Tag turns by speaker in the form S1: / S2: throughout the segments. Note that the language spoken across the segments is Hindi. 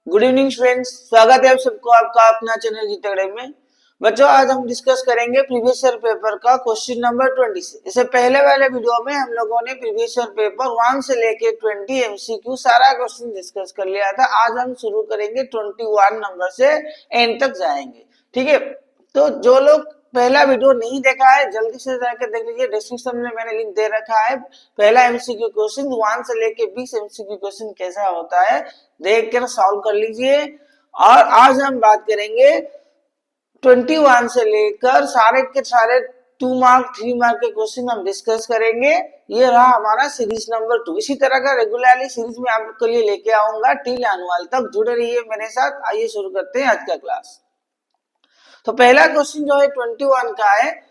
S1: गुड इवनिंग फ्रेंड्स, स्वागत है आप सबको आपका अपना चैनल जीत अकेडमी में। बच्चों, आज हम डिस्कस करेंगे प्रीवियस ईयर पेपर का क्वेश्चन नंबर 20 से। इससे पहले वाले वीडियो में हम लोगों ने प्रीवियस ईयर पेपर 1 से लेके 20 एमसीक्यू सारा क्वेश्चन डिस्कस कर लिया था। आज हम शुरू करेंगे 21 नंबर से एंड तक जाएंगे। ठीक है, तो जो लोग पहला वीडियो नहीं देखा है जल्दी से जाकर देख लीजिए, डिस्क्रिप्शन में मैंने लिंक दे रखा है। पहला एमसीक्यू क्वेश्चन 1 से लेके 20 एमसीक्यू क्वेश्चन कैसा होता है देख कर सॉल्व कर लीजिए। और आज हम बात करेंगे 21 से लेकर सारे के सारे 2 मार्क 3 मार्क के क्वेश्चन हम डिस्कस करेंगे। ये रहा हमारा सीरीज नंबर 2। इसी तरह का रेगुलरली सीरीज में आपके लिए लेके आऊंगा टिल एनुअल तक। जुड़े रहिए मेरे साथ। आइए शुरू करते हैं आज का क्लास। तो पहला क्वेश्चन जो है 21 का है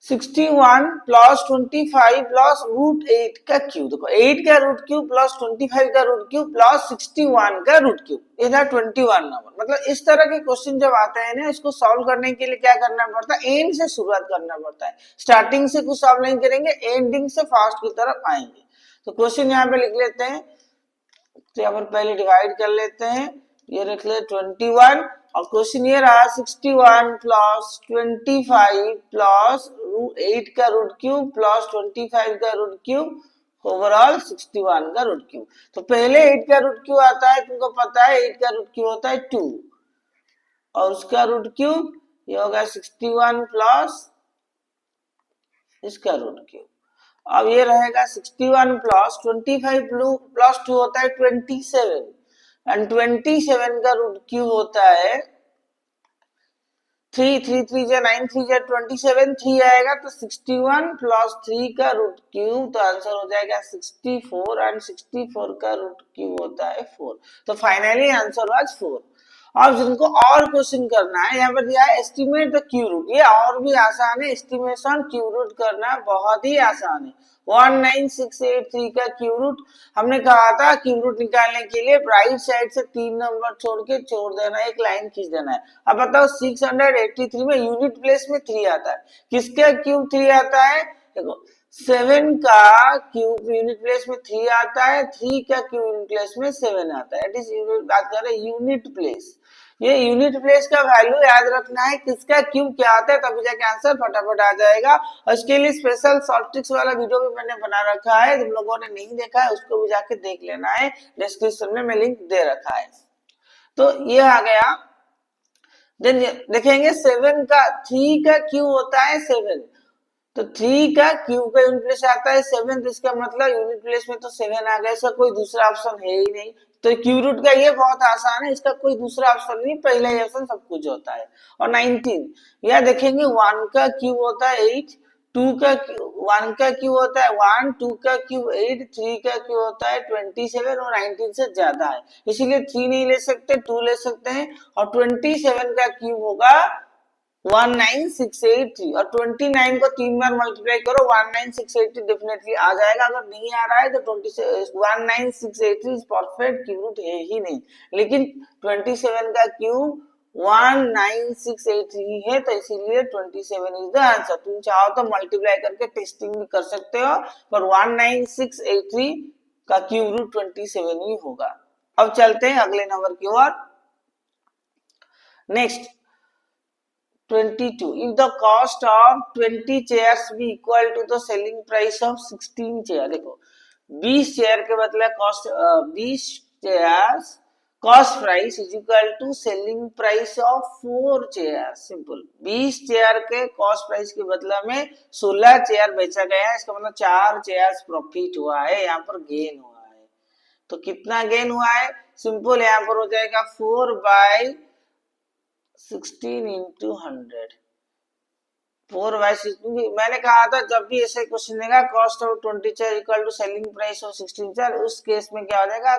S1: 61 प्लस 25 प्लस रूट 8 का क्यूब। देखो 8 का रूट क्यूब प्लस 25 का रूट क्यूब प्लस 61 का रूट क्यूब, ये था 21 नंबर। मतलब इस तरह के क्वेश्चन जब आते हैं ना, इसको सॉल्व करने के लिए क्या करना पड़ता है, एंड से शुरुआत करना पड़ता है। स्टार्टिंग से कुछ सॉल्व नहीं करेंगे, एंडिंग से फास्ट की तरफ आएंगे। तो क्वेश्चन यहाँ पे लिख लेते हैं। तो यहाँ पर पहले डिवाइड कर लेते हैं, ये रख ले 21 और क्वेश्चन ये रहा 61 प्लस 25 प्लस 8 का रूट क्यूब प्लस 25 का रूट क्यूब ओवरऑल 61 का रूट क्यूब। तो पहले 8 का रूट क्यूब आता है, तुमको पता है 8 का रूट क्यूब होता है 2 और उसका रूट क्यूब ये होगा 61 प्लस इसका रूट क्यूब। अब ये रहेगा 61 प्लस 25 प्लस 2 होता है 27 एंड 27 का रूट क्यूब होता है 3 3 3 जा 9 3 जा 27 3 आएगा तो 61 प्लस 3 का रूट क्यूब, तो आंसर हो जाएगा 64 एंड 64 का रूट क्यूब होता है 4। तो फाइनली आंसर वाज 4। अब जिनको और क्वेश्चन करना है, यहाँ पर दिया है एस्टिमेट द क्यू रूट। ये और भी आसान है, एस्टिमेशन क्यू रूट करना बहुत ही आसान है। 19683 का क्यू रूट हमने कहा था, क्यू रूट निकालने के लिए राइट साइड से 3 नंबर छोड़ के छोड़ देना है, एक लाइन खींच देना है। अब बताओ 683 में यूनिट प्लेस में 3 आता है, किसका क्यूब 3 आता है? देखो 7 का क्यूब यूनिट प्लेस में 3 आता है, 3 का क्यूब यूनिट प्लेस में 7 आता है। इट इज बात कर रहे हैं यूनिट प्लेस। ये यूनिट प्लेस का वैल्यू याद रखना है, किसका क्यूब क्या आता है, तभी जाके आंसर फटाफट आ जाएगा। और इसके लिए स्पेशल शॉर्ट ट्रिक्स वाला वीडियो भी मैंने बना रखा है, तुम लोगों ने नहीं देखा है उसको भी जाके देख लेना है, डिस्क्रिप्शन में मैं लिंक दे रखा है। तो ये आ गया। देन देखेंगे 7 का 3 का क्यूब होता है 7, तो 3 का क्यूब का यूनिट प्लेस आता है 7, तो इसका मतलब यूनिट प्लेस में तो 7 आ गया, इसका कोई दूसरा ऑप्शन है ही नहीं। तो क्यू रूट का ये बहुत आसान है, इसका कोई दूसरा ऑप्शन नहीं, पहला ही ऑप्शन सब कुछ होता है। और 19 यह देखेंगे 1 का क्यूब होता है 8, 2 का 1 का क्यूब होता है 1, 2 का क्यूब 8, 3 का क्यूब होता है 27 और 19 से ज्यादा है, इसीलिए 3 नहीं ले सकते, 2 ले सकते हैं। और 27 का क्यूब होगा 19683 और 29 को 3 बार मल्टीप्लाई करो 19683 डेफिनेटली आ जाएगा। अगर नहीं आ रहा है तो 19683 परफेक्ट क्यूब रूट है ही नहीं, लेकिन 27 का क्यूब 19683 है, तो इसीलिए 27 इज द आंसर। तुम चाहो तो मल्टीप्लाई करके टेस्टिंग भी कर सकते हो, पर 19683 का क्यूब रूट 27 ही होगा। अब चलते हैं अगले नंबर की ओर। Next 22. If the cost of 20 chairs be equal to the selling price of 16 chair, देखो 20 चेयर के बदले cost 20 chairs cost price is equal to selling price of 4 chair. Simple, 20 chair के कॉस्ट प्राइस के बदले में 16 चेयर बेचा गया है, इसका मतलब 4 चेयर्स प्रॉफिट हुआ है, यहाँ पर गेन हुआ है। तो कितना गेन हुआ है? सिंपल, यहाँ पर हो जाएगा 4/16 into 100। 4/16, मैंने कहा था जब भी ऐसे क्वेश्चन देगा cost of 20 chair equal to selling price of 16 chair, उस केस में क्या हो जाएगा,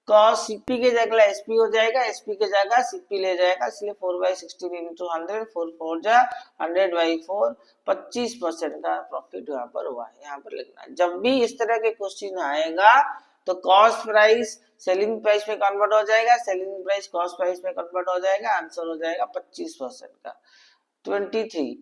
S1: कॉस्ट सीपी के जगह एसपी हो जाएगा, एसपी के जगह सीपी ले जाएगा, इसलिए 4/16 into 100, 4 4 जा 100/4, 25% का प्रॉफिट यहाँ पर हुआ है। यहाँ पर लिखना है जब भी इस तरह के क्वेश्चन आएगा तो कॉस्ट प्राइस सेलिंग प्राइस में कन्वर्ट हो जाएगा, सेलिंग प्राइस कॉस्ट प्राइस में कन्वर्ट हो जाएगा, आंसर हो जाएगा 25% का। 23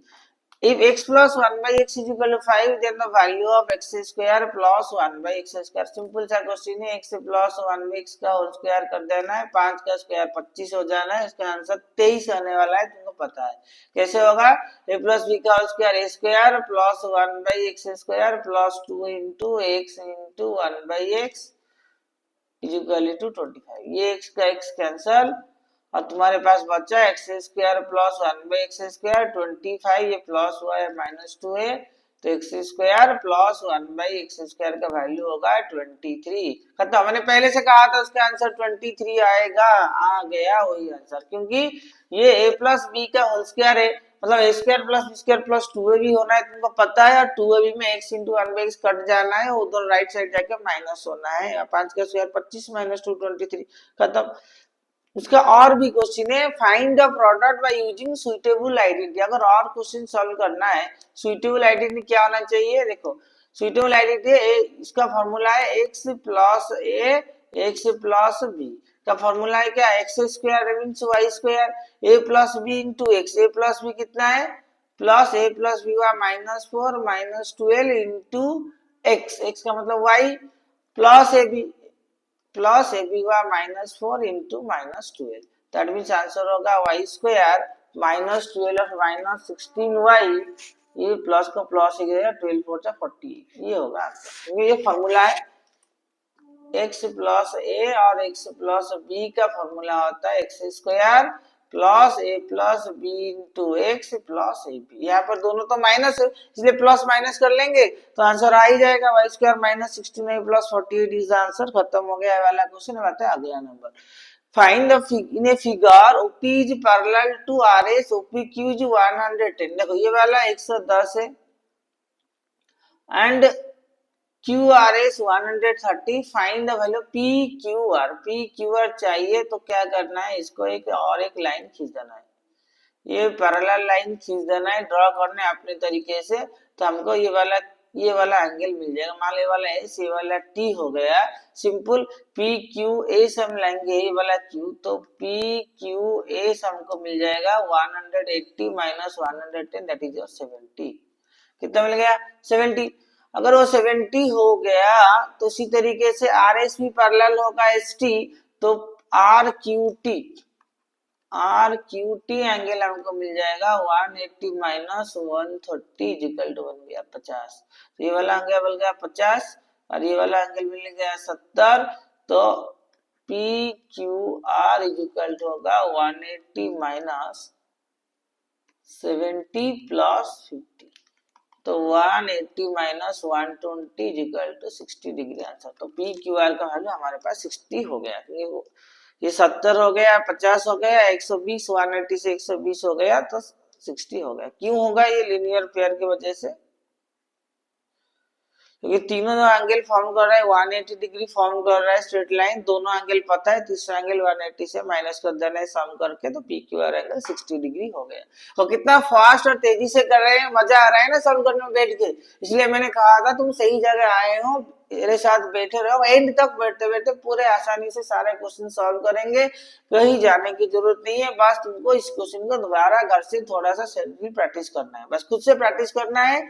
S1: If x plus 1 by x is equal to 5, then the value of x square plus 1 by x square. Simple सा क्वेश्चन है, x plus 1 by x का होल स्क्वायर कर देना है, 5 का स्क्वायर 25 हो जाना है, इसका आंसर 23 आने वाला है, तुमको पता है कैसे होगा। a plus b का whole square a square plus 1 by x square plus 2 into x into 1 by x is equal to 25। ये x का x कैंसल और तुम्हारे पास बचा x square plus 1 by x square 25, ये प्लस हुआ है माइनस 2 है, तो x square plus 1 by x square का वैल्यू होगा 23। खत्म। मैंने पहले से कहा था उसका आंसर 23 आएगा, आ गया वही आंसर, क्योंकि ये a प्लस बी का होल स्क्वायर है, मतलब a square plus b square plus 2ab होना है, तुमको पता है, और 2ab में x into 1 by x cut जाना है, उधर राइट साइड जाके माइनस होना है, 5 का स्क्वायर 25 माइनस 2 23। खत्म। उसका और भी क्वेश्चन है, find the product by using suitable identity. अगर और क्वेश्चन सॉल्व करना है, सुइटेबल आइडेंटिटी क्या होना चाहिए, देखो सुइटेबल आइडेंटिटी इसका फॉर्मूला है x plus a x plus b का फॉर्मूला है क्या, X square means Y square a plus b into X, a plus b कितना है प्लस a प्लस b हुआ -4 -12 इंटू एक्स, एक्स का मतलब y plus a b plus A B हुआ -4 इंटू -12, दैट मीन्स आंसर होगा y स्क्वायर -12 -16y, ये प्लस को प्लस ही गया 12 4 40, ये होगा आंसर। ये फॉर्मूला है x प्लस a और x प्लस b का फॉर्मूला होता है x square plus a plus b into X plus A B. यहाँ पर दोनों तो माइनस है, इसलिए प्लस माइनस कर लेंगे तो आंसर आ ही जाएगा, Y square -69 plus 48 is answer. खत्म हो गया वाला क्वेश्चन। आता है अगला number, find the in a figure OP is parallel to RS, OP Q is 110। देखो ये वाला 110 है and QRS 130, find the value PQR। PQR चाहिए तो क्या करना है, इसको एक लाइन खींच देना है, ये पैरेलल लाइन खींच देना है, ड्रॉ करना है अपने तरीके से, तो हमको ये वाला एंगल मिल जाएगा। मान लो ये वाला एस, ये वाला टी हो गया, सिंपल PQS हम लेंगे ये वाला Q, तो PQS हमको मिल जाएगा 180 माइनस 110 दैट इज 70। कितना मिल गया 70। अगर वो 70 हो गया तो इसी तरीके से आर एस भी पैरेलल होगा एस टी, तो आर क्यू टी एंगल हमको मिल जाएगा 180 माइनस 130 इक्वल टू 1 गया 50। तो ये वाला एंगल मिल गया 50 और ये वाला एंगल मिल गया 70, तो P Q R equal to होगा 180 माइनस 70 प्लस 50, तो 180 minus 120 equal to 60 degree answer. तो पी क्यू आर का वैल्यू हमारे पास 60 हो गया, ये 70 हो गया, 50 हो गया, 120, 180 से 120 हो गया, तो 60 हो गया। क्यों होगा, ये लीनियर पेयर की वजह से, क्योंकि तीनों एंगल फॉर्म कर रहा है 180 डिग्री फॉर्म कर रहा है स्ट्रेट लाइन, दोनों एंगल पता है, तीसरा एंगल 180 से माइनस कर देना है सम करके, तो P Q R angle 60 degree हो गया। तो कितना फास्ट और तेजी से कर रहे हैं, मजा आ रहा है ना सॉल्व करने में बैठ के, इसलिए मैंने कहा था तुम सही जगह आए हो, मेरे साथ बैठे रहो, एंड तक बैठते बैठते पूरे आसानी से सारे क्वेश्चन सॉल्व करेंगे, कहीं जाने की जरूरत नहीं है। बस तुमको इस क्वेश्चन को दोबारा घर से थोड़ा सा सेल्फ प्रैक्टिस करना है, बस खुद से प्रैक्टिस करना है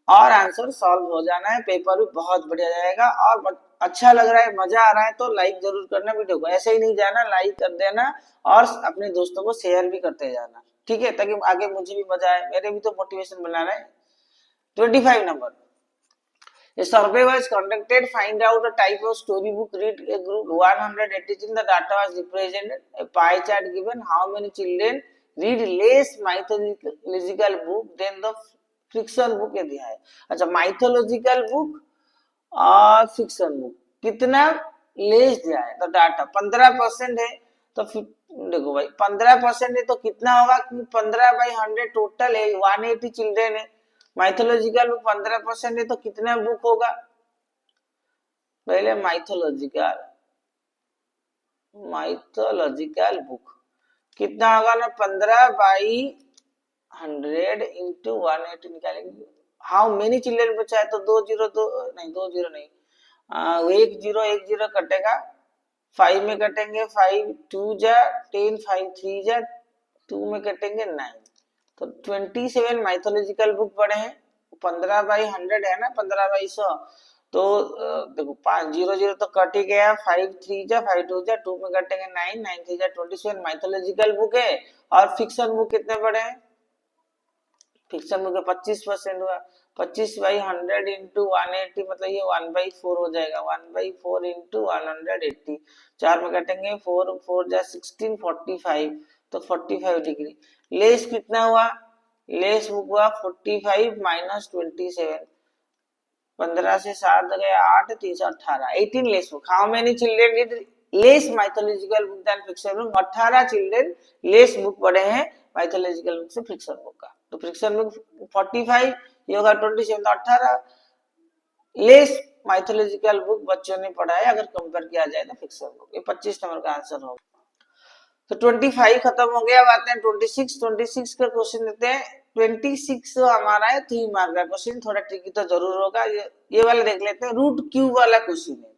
S1: और आंसर सॉल्व हो जाना है, पेपर भी बहुत बढ़िया जाएगा। और अच्छा लग रहा है, मजा आ रहा है तो लाइक जरूर करना वीडियो को, ऐसे ही नहीं जाना, लाइक कर देना और अपने दोस्तों को शेयर भी करते जाना, ठीक है, ताकि आगे मुझे भी मजा आए, मेरे भी तो मोटिवेशन बनाना है। 25 number, a survey was conducted, find out the type of storybook, read a group 118, the data was represented, a pie chart given, how many children read less mythological book than the fiction book ये दिया है। अच्छा, माइथोलॉजिकल बुक और फिक्शन बुक कितना लेस दिया है, तो डाटा 15% है, तो देखो भाई 15% है तो कितना होगा, 15/100 टोटल है, 180 चिल्ड्रेन है, माइथोलॉजिकल बुक 15% है तो कितना बुक होगा, पहले माइथोलॉजिकल बुक कितना होगा ना, 15/100 इंटू 180 निकालेंगे, हाउ मेनी चिल्ड्रन बचा है, तो 2 0 नहीं, 1 0 कटेगा, 5 में कटेंगे, 5 2 जा 10, 5 3 जा 2 में कटेंगे 9, तो 27 माइथोलॉजिकल बुक पढ़े हैं, 15/100 है ना, 15/100, तो देखो 5 0 0 तो कट ही गया, 5 3 जा 5 2 जा 2 में कटेंगे 9 9 3 जा 27 माइथोलॉजिकल बुक है। और फिक्शन बुक कितने पढ़े हैं? फिक्शन बुक 25% हुआ, 25/100 इंटू 180 मतलब ये 1/4 हो जाएगा, 1/4 इंटू 180, 4 में कटेंगे 4 4 जा 16 45, तो 45 डिग्री। लेस कितना हुआ? लेस बुक हुआ 45 माइनस 27, 15 से 7 गया 8 3 18, 18 less book. How many children did less mythological book then fiction book? 18 children less book पढ़े हैं माइथोलॉजिकल बुक से फिक्शन बुक का। तो फिक्शन बुक 45, ये होगा 27, तो 18 लेस माइथोलॉजिकल बुक बच्चों ने पढ़ा है अगर कंपेयर किया जाए तो फिक्शन बुक। ये 25 नंबर का आंसर होगा। तो 25 खत्म हो गया, अब आते हैं 26 का क्वेश्चन देते हैं। 26 हमारा है 3 मार्क का क्वेश्चन, थोड़ा ट्रिकी तो जरूर होगा। ये वाला देख लेते हैं, रूट क्यूब वाला क्वेश्चन है।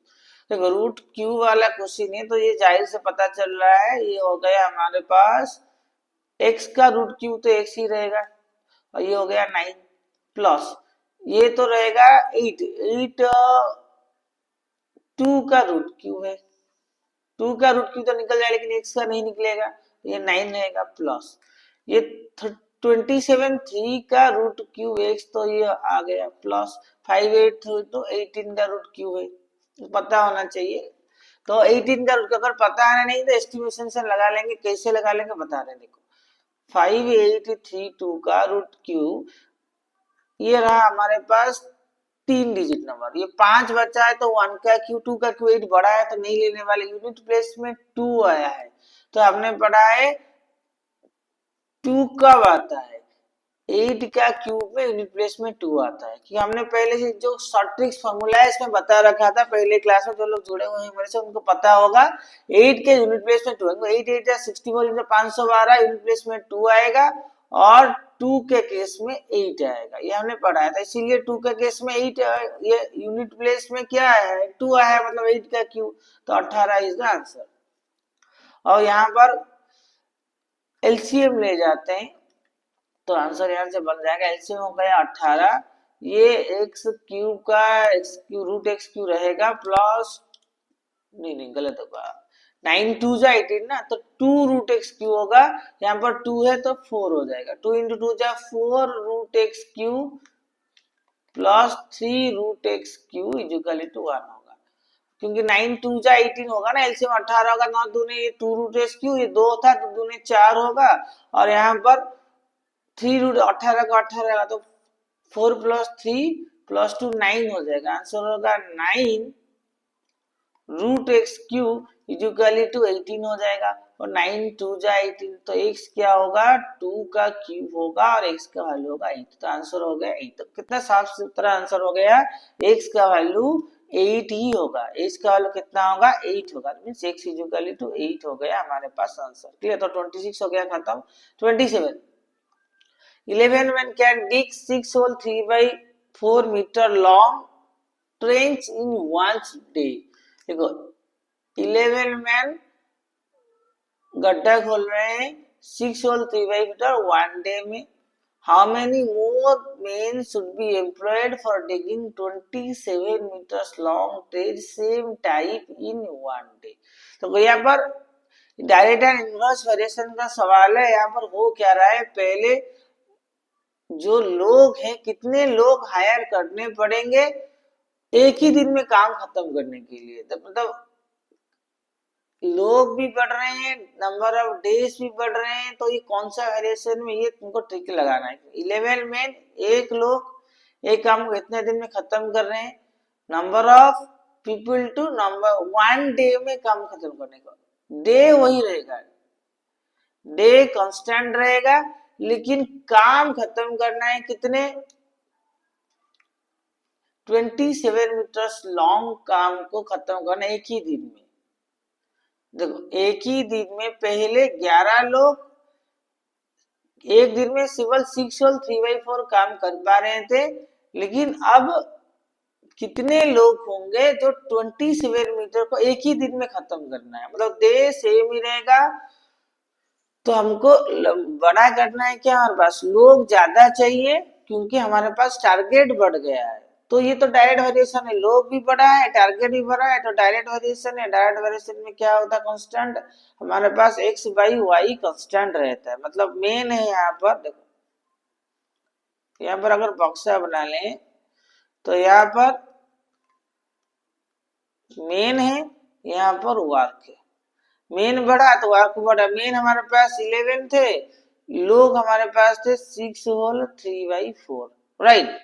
S1: देखो रूट क्यूब वाला क्वेश्चन है तो ये जाहिर से पता चल रहा है, ये हो गया हमारे पास x का रूट क्यूब तो x ही रहेगा, और ये हो गया 9 प्लस ये तो रहेगा 8 2 का रूट क्यूब है, 2 का रूट क्यूब तो निकल जाएगा लेकिन x का नहीं निकलेगा, तो ये 9 रहेगा प्लस ये 27 3 का रूट क्यूब x, तो ये आ गया प्लस 5 8 तो 18 का रूट क्यूब है, तो पता होना चाहिए। तो 18 का रूट, अगर पता है नहीं तो एस्टिमेशन से लगा लेंगे, कैसे लगा लेंगे बता रहे हैं। देखो 5832 का रूट क्यूब, ये रहा हमारे पास 3 डिजिट नंबर, ये 5 बचा है तो 1 का क्यू 2 का क्यू 8 बड़ा है तो नहीं लेने वाले, यूनिट प्लेस में 2 आया है, तो हमने पढ़ा है 2 कब आता है, 8 का क्यूब में यूनिट प्लेस में 2 आता है, कि हमने पहले से जो शॉर्ट ट्रिक्स फॉर्मूला है इसमें बता रखा था पहले क्लास में, जो लोग जुड़े हुए हैं मेरे से उनको पता होगा। 8 के यूनिट प्लेस में 2 है, 8 8 64 इंटू 512 यूनिट प्लेस में 2 आएगा, और 2 के केस में 8 आएगा, ये हमने पढ़ाया था। इसीलिए 2 के केस में 8, ये यूनिट प्लेस में क्या है 2 आया है, मतलब 8 का क्यूब, तो 18 इज द आंसर। और यहाँ पर एलसीएम ले जाते हैं तो आंसर यहाँ से बन जाएगा, एलसीएम हो गया 18, ये एक्स क्यूब का X cube root X cube रहेगा प्लस, नहीं गलत होगा, 9 2 जा 18 ना, तो 2 रूट एक्स क्यूब होगा, यहाँ पर 2 है तो 4 हो जाएगा, 2 इंटू 2 जा 4 root X cube plus 3 root X cube equal to 1 होगा, क्योंकि 9 2 जा 18 होगा ना, एलसीएम 18 होगा, 9 दूने ये 2 रूट एक्स क्यूब, ये 2 था तो दूने 4 होगा, और यहाँ पर 3 रूट 18 का 18 का, तो 4 प्लस 3 प्लस 2 9 हो जाएगा, आंसर होगा 9 root X cube equal to 18 हो जाएगा, और 9 2 जा 18, तो x क्या होगा 2 का क्यूब होगा और x का वैल्यू होगा 8, तो आंसर हो गया 8। तो कितना साफ सुथरा आंसर हो गया, x का वैल्यू 8 ही होगा, x का वैल्यू कितना होगा 8 होगा, मींस x इक्वल टू 8 हो गया हमारे पास आंसर। क्लियर, तो 26 हो गया खत्म। 27 11 men can dig 6 hole 3/4 meter long trench in one day। देखो 11 men गड्ढा खोल रहे हैं 6 होल 3/4 वन डे में। How many more men should be employed for digging 27 meters long trench same type in one day। तो यहाँ पर डायरेक्ट एंड इनवर्स वेरिएशन का सवाल है। यहाँ पर हो क्या रहा है, पहले जो लोग हैं कितने लोग हायर करने पड़ेंगे एक ही दिन में काम खत्म करने के लिए, तो मतलब लोग भी बढ़ रहे हैं, नंबर ऑफ डेज भी बढ़ रहे हैं, तो ये कौन सा वेरिएशन में, ये तुमको ट्रिक लगाना है। 11 में एक लोग एक काम को इतने दिन में खत्म कर रहे हैं, number of people to number one day में काम खत्म करने का, डे वही रहेगा, डे कांस्टेंट रहेगा, लेकिन काम खत्म करना है कितने 27 मीटर्स लॉन्ग काम को खत्म करना एक ही दिन में। देखो एक ही दिन में पहले 11 लोग एक दिन में सिर्फ 6 होल 3/4 काम कर पा रहे थे, लेकिन अब कितने लोग होंगे जो 27 मीटर को एक ही दिन में खत्म करना है, मतलब डे सेम ही रहेगा, तो हमको बड़ा करना है क्या, हमारे पास लोग ज्यादा चाहिए क्योंकि हमारे पास टारगेट बढ़ गया है। तो ये तो डायरेक्ट वेरिएशन है, लोग भी बढ़ा है टारगेट भी बढ़ा है, तो डायरेक्ट वेरिएशन है। डायरेक्ट वेरिएशन में क्या होता है, कांस्टेंट हमारे पास x बाई वाई कांस्टेंट रहता है। मतलब मेन है यहाँ पर, देखो यहाँ पर अगर बक्सा बना लें तो यहाँ पर मेन है, यहाँ पर वर्क है। मेन बढ़ा तो वर्क बढ़ा। मेन हमारे पास 11 थे, लोग हमारे पास थे 6 होल 3/4, राइट।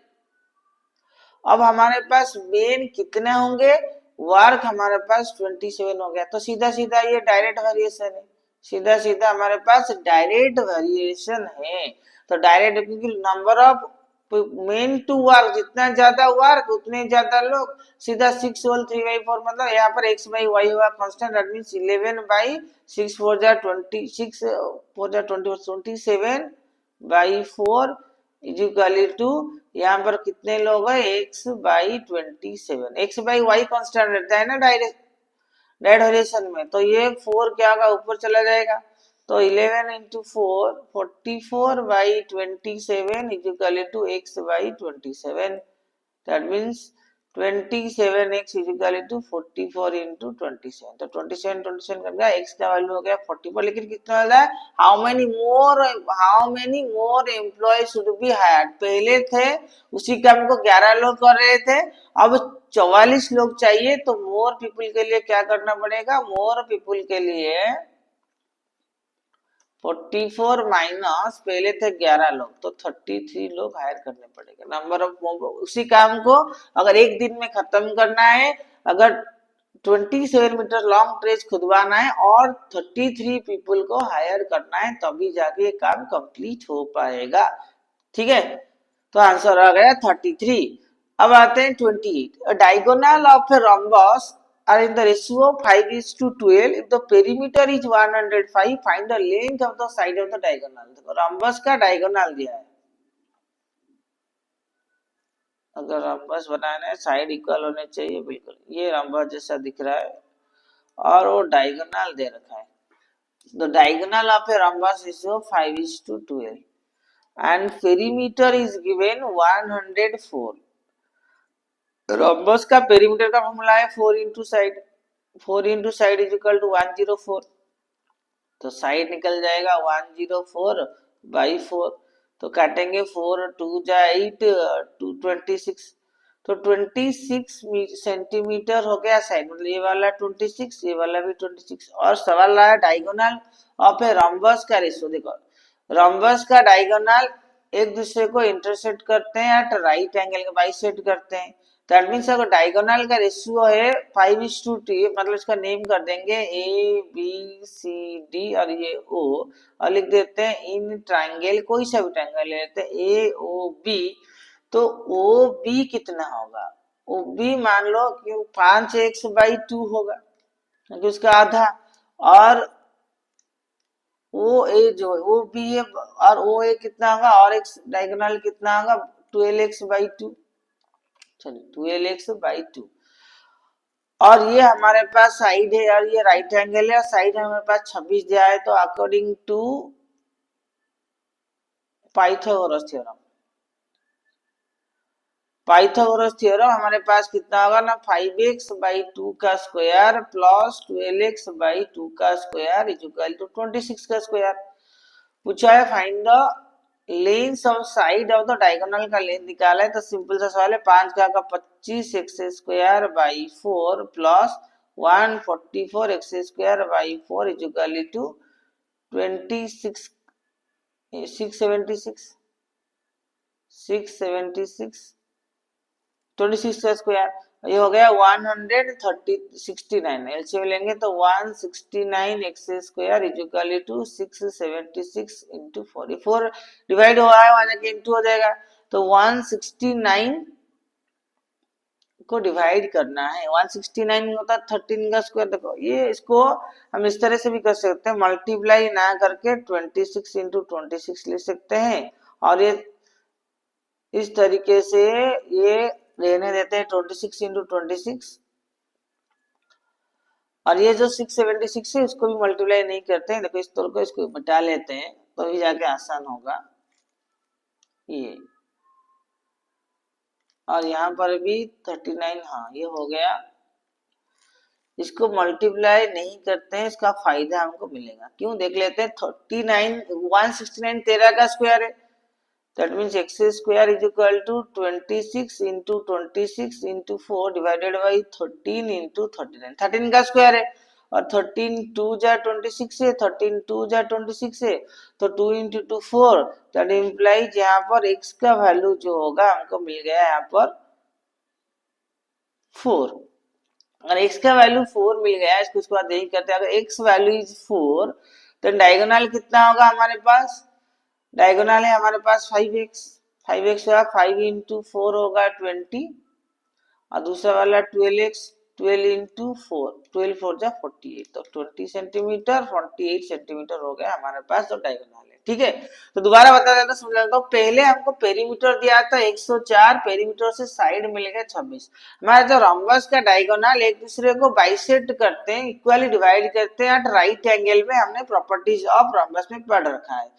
S1: अब हमारे पास मेन कितने होंगे, वर्क हमारे पास 27 हो गया। तो सीधा सीधा ये डायरेक्ट वेरिएशन है, सीधा सीधा हमारे पास डायरेक्ट वेरिएशन है। तो डायरेक्ट क्योंकि number of men to work, जितना ज्यादा वर्क उतने ज्यादा लोग। सीधा 6 होल 3/4 मतलब यहाँ पर x बाई वाई हुआ कांस्टेंट, दैट मींस 11 बाई 6 4 जा 20, 6 4 जा 20, 27/4 इज इक्वल टू, यहाँ पर कितने लोग हैं, x by 27। x by Y constant रहता है ना डायरेक्ट वेरिएशन में, तो ये 4 क्या होगा, ऊपर चला जाएगा। तो 11 into 4 44/27 is equal to x by 27। That means 27x is equal to 44 into 27। तो 27 कर गया, x का वैल्यू हो गया 44। लेकिन कितना हो रहा है, how many more employ should be hired. पहले थे उसी काम को 11 लोग कर रहे थे, अब 44 लोग चाहिए। तो मोर पीपल के लिए क्या करना पड़ेगा, मोर पीपल के लिए 44 माइनस पहले थे 11 लोग, तो 33 लोग हायर करने पड़ेंगे। नंबर ऑफ, उसी काम को अगर एक दिन में खत्म करना है, अगर 27 मीटर लॉन्ग ट्रेच खुदवाना है और 33 पीपल को हायर करना है, तभी जाके ये काम कंप्लीट हो पाएगा। ठीक है, तो आंसर आ गया 33। अब आते हैं 28। Diagonal of A rhombus are in the ratio 5:12 if the perimeter is 105, find the length of the side of the diagonal। देखो rhombus का डायगोनल दिया है, अगर रंबस बनाना है साइड इक्वल होने चाहिए, बिल्कुल ये रंबस जैसा दिख रहा है, और वो डायगोनल दे रखा है। तो diagonal of a rhombus ratio 5:12 and perimeter is given 104। Rhombus का पेरीमीटर का फॉर्मूला है 4 into side, 4 into side is equal to 104। तो साइड निकल जाएगा 104/4। तो काटेंगे 4 2 जा 8 226। तो 26 सेंटीमीटर हो गया साइड, मतलब ये वाला 26, ये वाला भी 26। और सवाल आया डायगोनल ऑफ ए रॉम्बस का रेशियो। देखो रॉम्बस का डायगोनल एक दूसरे को इंटरसेक्ट करते हैं एट राइट एंगल के, बाइसेक्ट करते हैं। दैट मीन्स अगर डायगोनल का रेशियो है 5:2, मतलब इसका नेम कर देंगे ए बी सी डी और ये ओ, और लिख देते हैं इन ट्राइंगल, कोई सा भी ट्राइंगल ले लेते हैं ए ओ बी। तो ओ बी कितना होगा, ओ बी मान लो कि 5x/2 होगा क्योंकि उसका आधा। और ओ ए जो ओ बी है, और ओ ए कितना होगा, और एक्स डायगोनल कितना होगा 12x/2, चलिए 12x/2। और ये हमारे पास साइड है और ये राइट एंगल है, साइड हमारे पास 26 दिया है। तो according to Pythagoras theorem, Pythagoras theorem हमारे पास कितना होगा ना, 5x/2 का स्क्वायर प्लस 12x/2 का स्क्वायर इज इक्वल टू 26 का स्क्वायर। पूछा है find the length of side of the diagonal का लेंथ निकाला है। तो सिंपल सा सवाल है, 5 का 25x² plus 144x² is equal to 26 676 26 का स्क्वायर, ये हो गया 169। एलसीएम लेंगे तो 169x² is equal to 676 into 4 divide हुआ है, वहां जाके इंटू हो जाएगा। तो 169 को डिवाइड करना है, 169 होता है 13 का स्क्वायर। देखो ये इसको हम इस तरह से भी कर सकते हैं, मल्टीप्लाई ना करके 26 इंटू 26 ले सकते हैं, और ये इस तरीके से ये रहने देते हैं 26 इंटू 26, और ये जो 676 है इसको भी मल्टीप्लाई नहीं करते हैं, देखो इस तरह को इसको बटा लेते हैं तो भी जाके आसान होगा ये। और यहाँ पर भी 39, हाँ ये हो गया। इसको मल्टीप्लाई नहीं करते हैं, इसका फायदा हमको मिलेगा क्यों, देख लेते हैं। 39 169 13 का स्क्वायर है, that means X square is equal to 26 into 26 into 4 divided by 13 into 39, 13 का स्क्वायर है। और 13 2 जा 26 है, 13 2 जा 26 है, तो 2 इंटू 2 4, दैट इम्प्लाइज यहाँ पर x का वैल्यू जो होगा हमको मिल गया यहाँ पर 4। अगर x का वैल्यू 4 मिल गया, इसको उसके बाद यही करते हैं, अगर x वैल्यू इज 4 तो डायगोनल कितना होगा हमारे पास, डायगोनल है हमारे पास 5x, 5x होगा 5 इंटू 4 होगा 20, और दूसरा वाला 12x, 12 इंटू 4, 12 4 जा 48, तो 20 सेंटीमीटर 48 सेंटीमीटर हो गया हमारे पास जो डायगोनल है। ठीक है, तो दोबारा बता देता हूँ, समझ लेता हूँ। पहले हमको पेरीमीटर दिया था 104, पेरीमीटर से साइड मिलेगा 26। हमारा जो रोम्बस का डायगोनल एक दूसरे को बाइसेक्ट करते हैं, इक्वली डिवाइड करते हैं एट राइट एंगल में, हमने प्रॉपर्टीज ऑफ रोम्बस में पढ़ रखा है।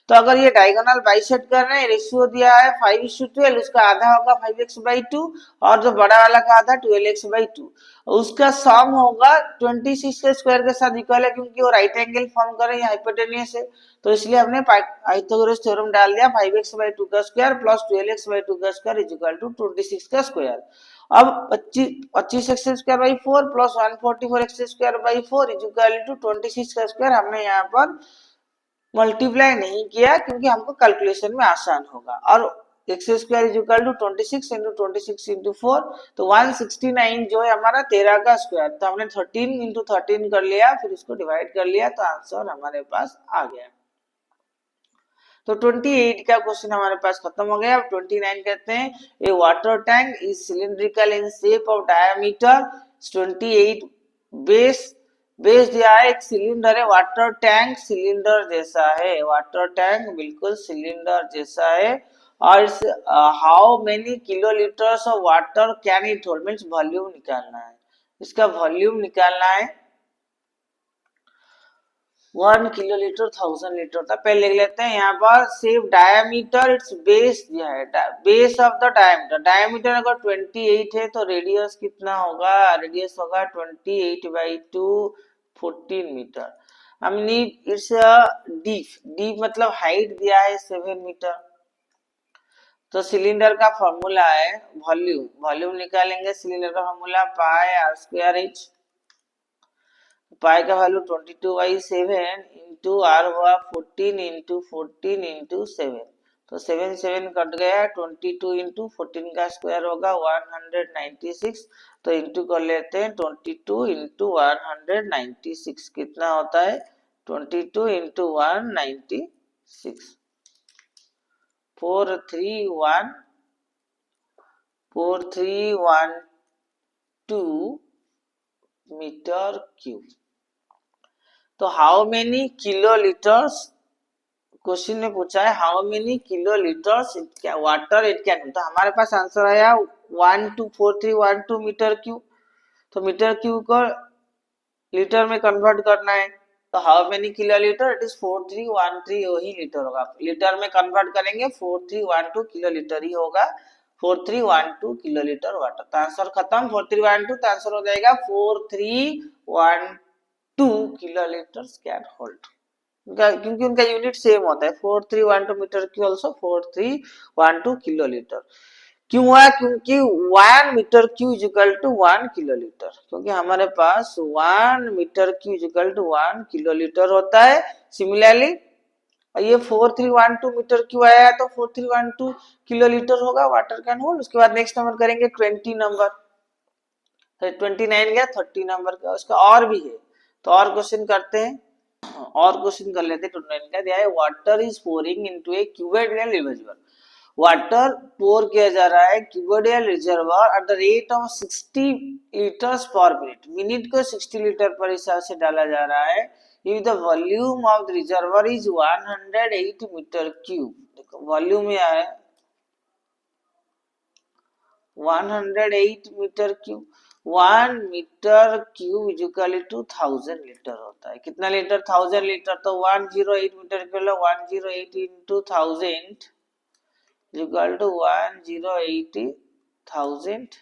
S1: तो अगर ये डायगोनल बाइसेक्ट कर रहे हैं, रेशियो दिया है 5:12, उसका आधा होगा 5x/2, और जो बड़ा वाला का आधा 12x/2, उसका सम होगा 26 के स्क्वायर के साथ इक्वल है, क्योंकि वो राइट एंगल फॉर्म कर रहे हैं, हाइपोटेनियस है, तो इसलिए हमने पाइथागोरस थ्योरम डाल दिया, 5x/2 का स्क्वायर प्लस 12x/2 का स्क्वायर इज इक्वल टू 26 का स्क्वायर। अब 25x² plus 144x² is equal to 26 का स्क्वायर हमने यहाँ पर मल्टीप्लाई नहीं किया, क्योंकि हमको कैलकुलेशन में आसान होगा। और X square is equal to 26 into 26 into 4, तो 169 जो है हमारा 13 का स्क्वायर, तो हमने 13 इंटू 13 कर लिया, फिर इसको डिवाइड कर लिया, तो आंसर हमारे पास आ गया। तो 28 का क्वेश्चन हमारे पास खत्म हो गया। अब 29 कहते हैं, a water tank is cylindrical in shape of diameter 28, base दिया है, एक सिलेंडर है, वाटर टैंक सिलेंडर जैसा है, वाटर टैंक बिल्कुल सिलेंडर जैसा है, और how many kilolitres of water can it hold, means volume निकालना है, इसका वॉल्यूम निकालना है। 1 किलोलीटर 1000 लीटर था, पहले लिख लेते हैं यहाँ पर। सेव डायमीटर इट्स बेस दिया है, base of the diameter, diameter अगर 28 है तो रेडियस कितना होगा, रेडियस होगा 28/2 14 मीटर। हम नीड इट्स डीप, डीप मतलब हाइट दिया है 7 मीटर। तो सिलेंडर का फॉर्मूला है वॉल्यूम, वॉल्यूम निकालेंगे, सिलेंडर का फॉर्मूला पाई r²h, पाई का वैल्यू 22/7 इंटू आर हुआ 14 इंटू 14 इंटू 7, तो 7 7 कट गया, 22 इंटू 14 का स्क्वायर होगा 196, तो इंटू कर लेते हैं 22 इंटू 196 कितना होता है, 22 इंटू 196, 4312 मीटर क्यूब। तो हाउ मेनी किलोलीटर्स, क्वेश्चन में पूछा है how many kilolitres water it can, तो हमारे पास आंसर आया 124312 मीटर क्यूब। तो मीटर क्यूब को लीटर में कन्वर्ट करना है, तो how many kilolitre, it is 4313, वही लीटर होगा, लीटर में कन्वर्ट करेंगे 4312 किलोलीटर ही होगा, 4312 किलोलीटर वाटर। तो आंसर खत्म, 4312, तो आंसर हो जाएगा 4312 किलोलीटर कैन होल्ड, क्योंकि उनका यूनिट सेम होता है, 4312 मीटर क्यूब ऑल्सो 4312 किलोलीटर। क्यों हुआ, क्योंकि 1 metre cube is equal to 1 kilolitre, क्योंकि हमारे पास 1 metre cube is equal to 1 kilolitre होता है। सिमिलरली ये 4312 मीटर क्यूब आया, तो 4312 किलोलीटर होगा वाटर कैन होल्ड। उसके बाद नेक्स्ट नंबर करेंगे 20 नंबर, 29 गया, 30 नंबर का उसका और भी है, तो और क्वेश्चन करते हैं, और क्वेश्चन कर लेते हैं। 29 का दिया है, water is pouring into a cuboidal reservoir, water pour किया जा रहा है cuboidal reservoir at the rate of 60 litres per minute, minute को 60 लीटर पर हिसाब से डाला जा रहा है। If the volume of the reservoir is 108 metre cube, देखो वॉल्यूम में है 108 metre cube, 1 metre cube equal to 1000 litre होता है। कितना लीटर? 1000 लीटर। तो 108 मीटर के लिए 108 इंटू 1000 इजिकल टू 108,000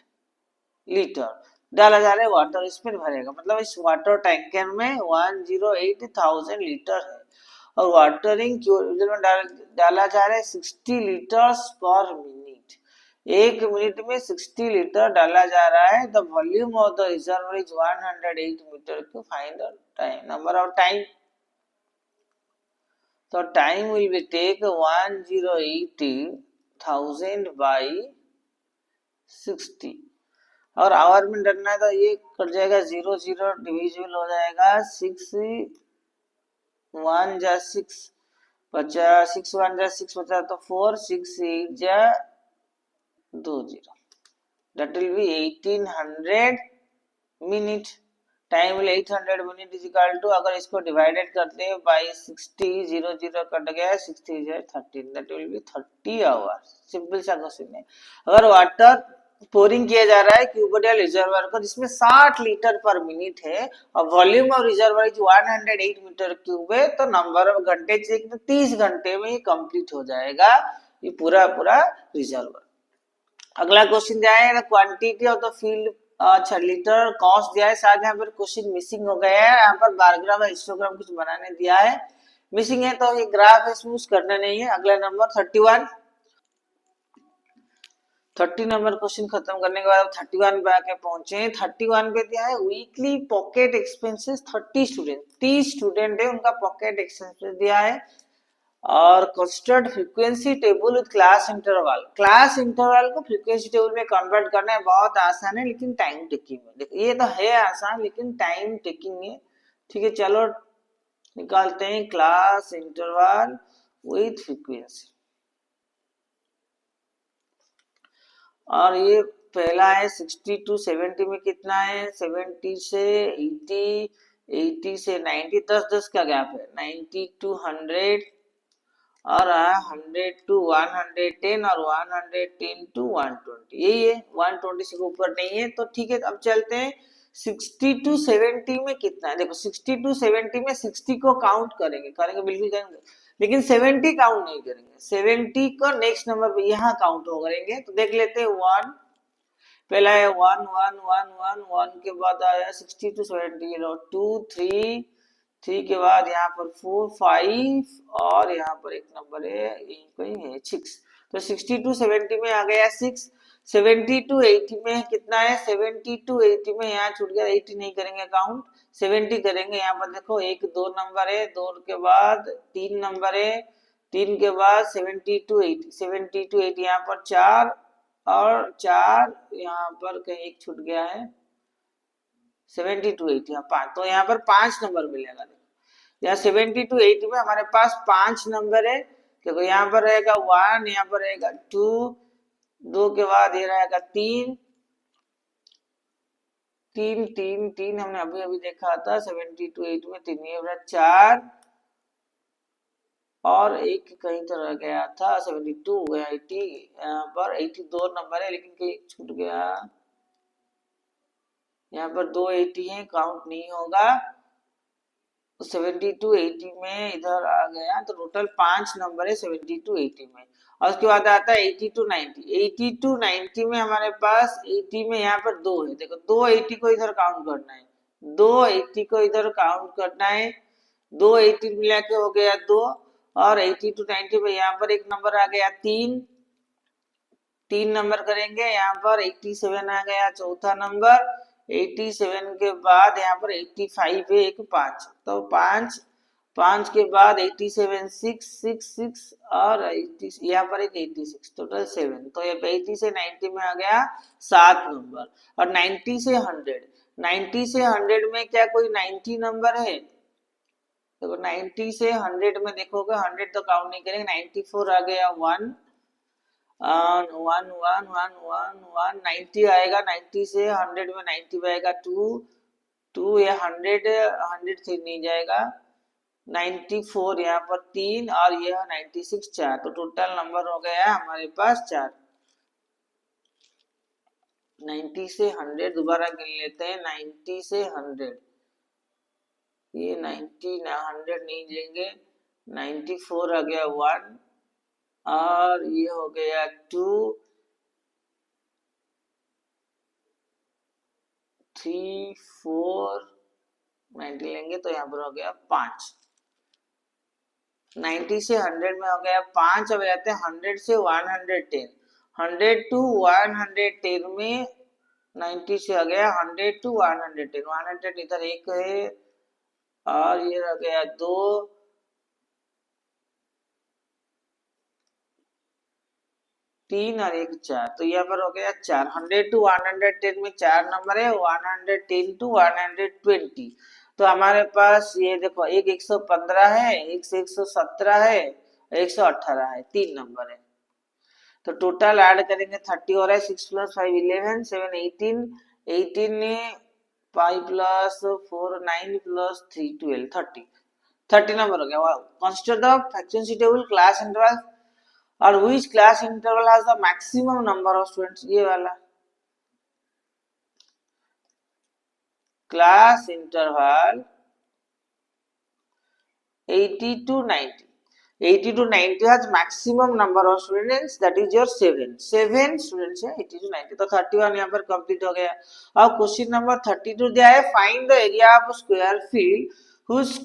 S1: लीटर डाला जा रहा है वाटर, इसमें भरेगा। मतलब इस वाटर टैंकर में 108,000 लीटर है और वाटरिंग में डाला जा रहा है 60 लीटर्स पर मिनट। 1 मिनट में 60 लीटर डाला जा रहा है। The volume of the reservoir is 108 metre cube. Find the time, number of time. तो time will be take 108,000 by 60 और आवर में डरना है तो ये कट जाएगा, 0 डिविजिबल हो जाएगा 6 1 जा 6 50, 6 1 जा 6 50 तो 4 6 8 जा 20, that will be 1800 minute. Time will 800 minute is equal to, अगर इसको डिवाइडेड करते हैं बाई 60, 0 कट गया, 60 is 13, that will be 30 hours. Simple सा क्वेश्चन है। अगर वाटर पोरिंग किया जा रहा है क्यूबोडियल रिजर्वर को जिसमें 60 लीटर पर मिनट है और volume of reservoir is 108 metre cube है, तो नंबर ऑफ घंटे चाहिए तो 30 घंटे में ही कंप्लीट हो जाएगा ये पूरा रिजर्वर। अगला क्वेश्चन जाए, क्वांटिटी ऑफ द फील्ड। अच्छा, लीटर कॉस्ट दिया है, शायद यहाँ पर क्वेश्चन मिसिंग हो गया है। यहाँ पर बार ग्राफ और हिस्टोग्राम कुछ बनाने दिया है, मिसिंग है तो ये ग्राफ इसमें कुछ करना नहीं है। अगला नंबर 31। 30 नंबर क्वेश्चन खत्म करने के बाद 31 पे आके पहुंचे। 31 पे दिया है weekly pocket expenses 30 student, 30 student है उनका पॉकेट एक्सपेंसेस दिया है और construct frequency table with class interval. Class interval को फ्रीक्वेंसी टेबल में कन्वर्ट करना है, बहुत आसान है लेकिन टाइम टेकिंग है। देखो ये तो है आसान लेकिन टाइम टेकिंग है। ठीक है, चलो निकालते हैं क्लास इंटरवल विद फ्रीक्वेंसी। और ये पहला है 60 to 70 में कितना है, 70 से 80, 80 से 90, 10 का गैप है। 90 to 100 और 100 to 110 और 110 to 120, यही है। 120 से ऊपर नहीं है तो ठीक है। अब चलते हैं 60 to 70 में कितना है। देखो 60 to 70 में 60 को काउंट करेंगे बिल्कुल करेंगे, लेकिन 70 काउंट नहीं करेंगे। 70 को नेक्स्ट नंबर पे यहाँ काउंट हो करेंगे। तो देख लेते हैं 1, पहला है 1 1 1 1 1 के बाद आया 60 to 70, 2 3 3 के बाद यहाँ पर 4 5 और यहाँ पर एक नंबर है कहीं है 6। तो 60 to 70 में आ गया 6। 70 to 80 में कितना है, 70 to 80 में यहाँ छूट गया, 80 नहीं करेंगे काउंट, 70 करेंगे। यहाँ पर देखो 1 2 नंबर है, 2 के बाद 3 नंबर है, 3 के बाद 70 to 80, 70 to 80 यहाँ पर 4 और 4 यहाँ पर कहीं एक छूट गया है, 70 to 80 यहाँ 5, तो यहाँ पर 5 नंबर मिलेगा। यहाँ 70 to 80 में हमारे पास 5 नंबर है। देखो यहाँ पर रहेगा 1, यहाँ पर रहेगा 2, 2 के बाद ये रहेगा 3 3 3 3 हमने अभी अभी देखा था 70 to 80 में 3, ये 4 और एक कहीं तो रह गया था 72 हो गया 80, यहाँ पर 82 नंबर है लेकिन कहीं छूट गया, यहाँ पर 2 80 है काउंट नहीं होगा। 70 to 80 में इधर आ गया तो टोटल 5 नंबर है 70 to 80 में। और उसके बाद आता है 80 to 90। 80 to 90 में हमारे पास 80 में यहाँ पर 2 है। देखो 2 80 को इधर काउंट करना है, 2 80 को इधर काउंट करना है, 2 80 मिला के हो गया 2 और 80 to 90 में यहाँ पर एक नंबर आ गया 3, 3 नंबर करेंगे। यहाँ पर 87 आ गया चौथा नंबर, 87 के बाद यहाँ पर 85 है एक 5, तो 5 5 के बाद 87 6 6 6 और 80 यहाँ पर एक 86, टोटल 7। तो ये 80 से 90 में आ गया 7 नंबर। और 90 से 100, 90 से 100 में क्या कोई 90 नंबर है? देखो 90 से 100 में देखोगे 100 तो काउंट नहीं करेंगे, 94 आ गया 1 1 1 1 1 1 90 आएगा, 90 से 100 में 90 आएगा 2 2, ये 100 से नहीं जाएगा, 94 यहाँ पर 3 और यह 96 4, तो टोटल नंबर हो गया हमारे पास 4। 90 से 100 दोबारा गिन लेते हैं। 90 से 100, ये 90 ना 100 नहीं लेंगे। 94 आ गया 1, और ये हो गया 2, 3, 4, 90 लेंगे तो यहाँ पर हो गया 5। 90 से 100 में हो गया 5। अब आते हैं 100 से 110। 100 टू 110 में 90 से आ गया 100 टू 110। 110 इधर एक है, और ये रह गया 2, 3 और एक 4, तो यहाँ पर हो गया 4। 100 टू 110 में 4 नंबर है, 110 टू 120। तो हमारे पास ये देखो, एक 115 है, एक 117 है, 118 है, 3 नंबर है। तो टोटल ऐड करेंगे 30 हो रहा है। 6 प्लस 5 11, 7 18, 18 5 प्लस 4 9 प्लस 3 12, 30 नंबर हो गया। Consider the fraction table class interval, और which class interval has the maximum number of students, ये वाला class interval 80 to 90, 80 to 90 has maximum number of students, that is your 7 students है 80 to 90। तो 31 यहाँ पर कंप्लीट हो गया। अब क्वेश्चन नंबर 32 दिया है, find the area of square field whose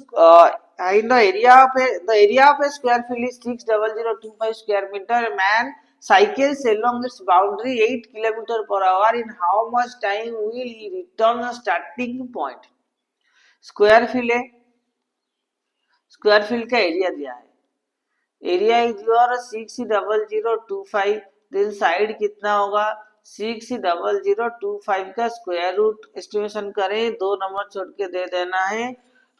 S1: in the area of a square field is 60025 square meter. A man cycles along its boundary 8 km per hour. In how much time will he return the starting point? Square field है, स्क्वायर फील्ड का एरिया दिया है। Area is your 60025, then side कितना होगा 60025 का स्क्वायर रूट एस्टिमेशन करें, 2 नंबर छोड़ के दे देना है।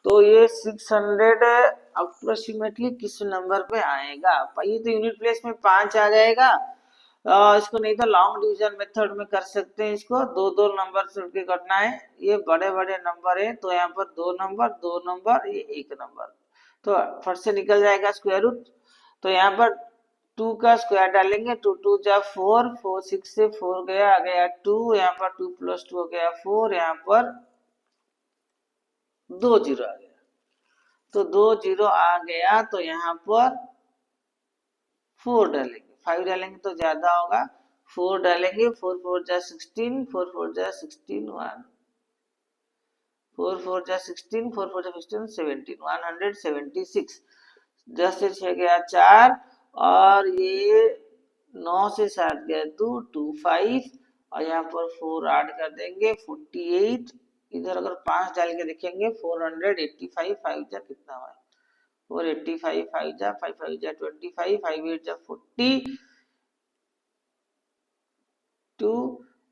S1: तो ये 600 अप्रोक्सीमेटली किस नंबर पे आएगा? ये तो यूनिट प्लेस में 5 आ जाएगा। इसको नहीं तो लॉन्ग डिवीजन मेथड में कर सकते हैं। इसको 2 नंबर छोड़ के करना है। ये बड़े बड़े नंबर है, तो यहाँ पर 2 नंबर 2 नंबर, ये 1 नंबर, तो फट से निकल जाएगा स्क्वायर रूट। तो यहाँ पर 2 का स्क्वायर डालेंगे, 2 2 जा 4, 4 6 से 4 गया, आ गया 2, यहाँ पर 2 प्लस 2 हो गया 4, यहाँ पर 2 जीरो आ गया। तो 2 जीरो आ गया, तो यहाँ पर 4 डालेंगे, 5 डालेंगे तो ज्यादा होगा, 4 डालेंगे, 4 4 जा 16, 4 4 जा 16 1, 4 4 जा 16, 4 4 जा 16 17, 176। 10 से 6 गया 4, और ये 9 से 7 गया 2, 25, और यहाँ पर 4 ऐड कर देंगे 48। इधर अगर 5 डाल के देखेंगे 485, 5 जा कितना हुआ 485, 5 जा 5 5 जा 25, 5 8 जा 42,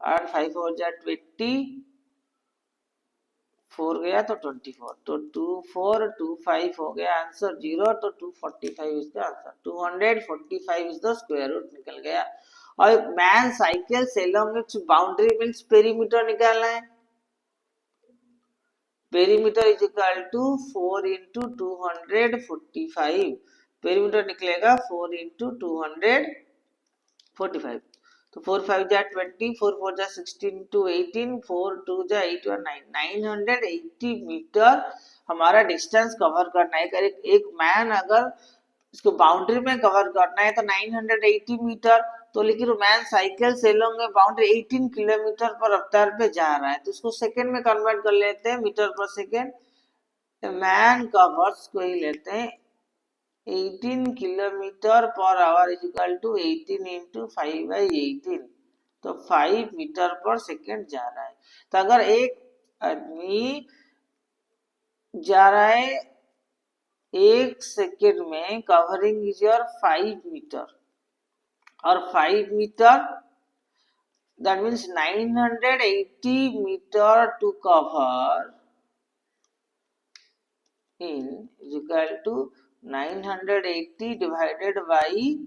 S1: और 5 4 जा 20, 4 गया तो 24, तो 2425 हो गया आंसर 0, तो 245 is the answer. 245 is the square root निकल गया। और man cycle along its boundary means perimeter निकालना है। Perimeter is equal to 4 into 245, perimeter निकलेगा 4 इंटू 245। तो 4 5 जा 20, 4 4 जा 16 टू 18, 4 2 जा 8 और 9, 980 मीटर हमारा डिस्टेंस कवर करना है। एक मैन अगर इसको बाउंड्री में कवर करना है तो 980 मीटर, तो लेकिन मैन साइकिल से लोग बाउंड्री 18 किलोमीटर पर रफ्तार पे जा रहा है, तो उसको सेकंड में कन्वर्ट कर लेते हैं, मीटर पर सेकंड। मैन कवर्स को ही लेते हैं 18 kilometre per hour is equal to 18 into 5/18, तो 5 मीटर पर सेकंड जा रहा है। तो अगर एक आदमी जा रहा है 1 सेकंड में, कवरिंग इज योर 5 मीटर, और 5 metre that means 980 meter to cover in is equal to 980 divided by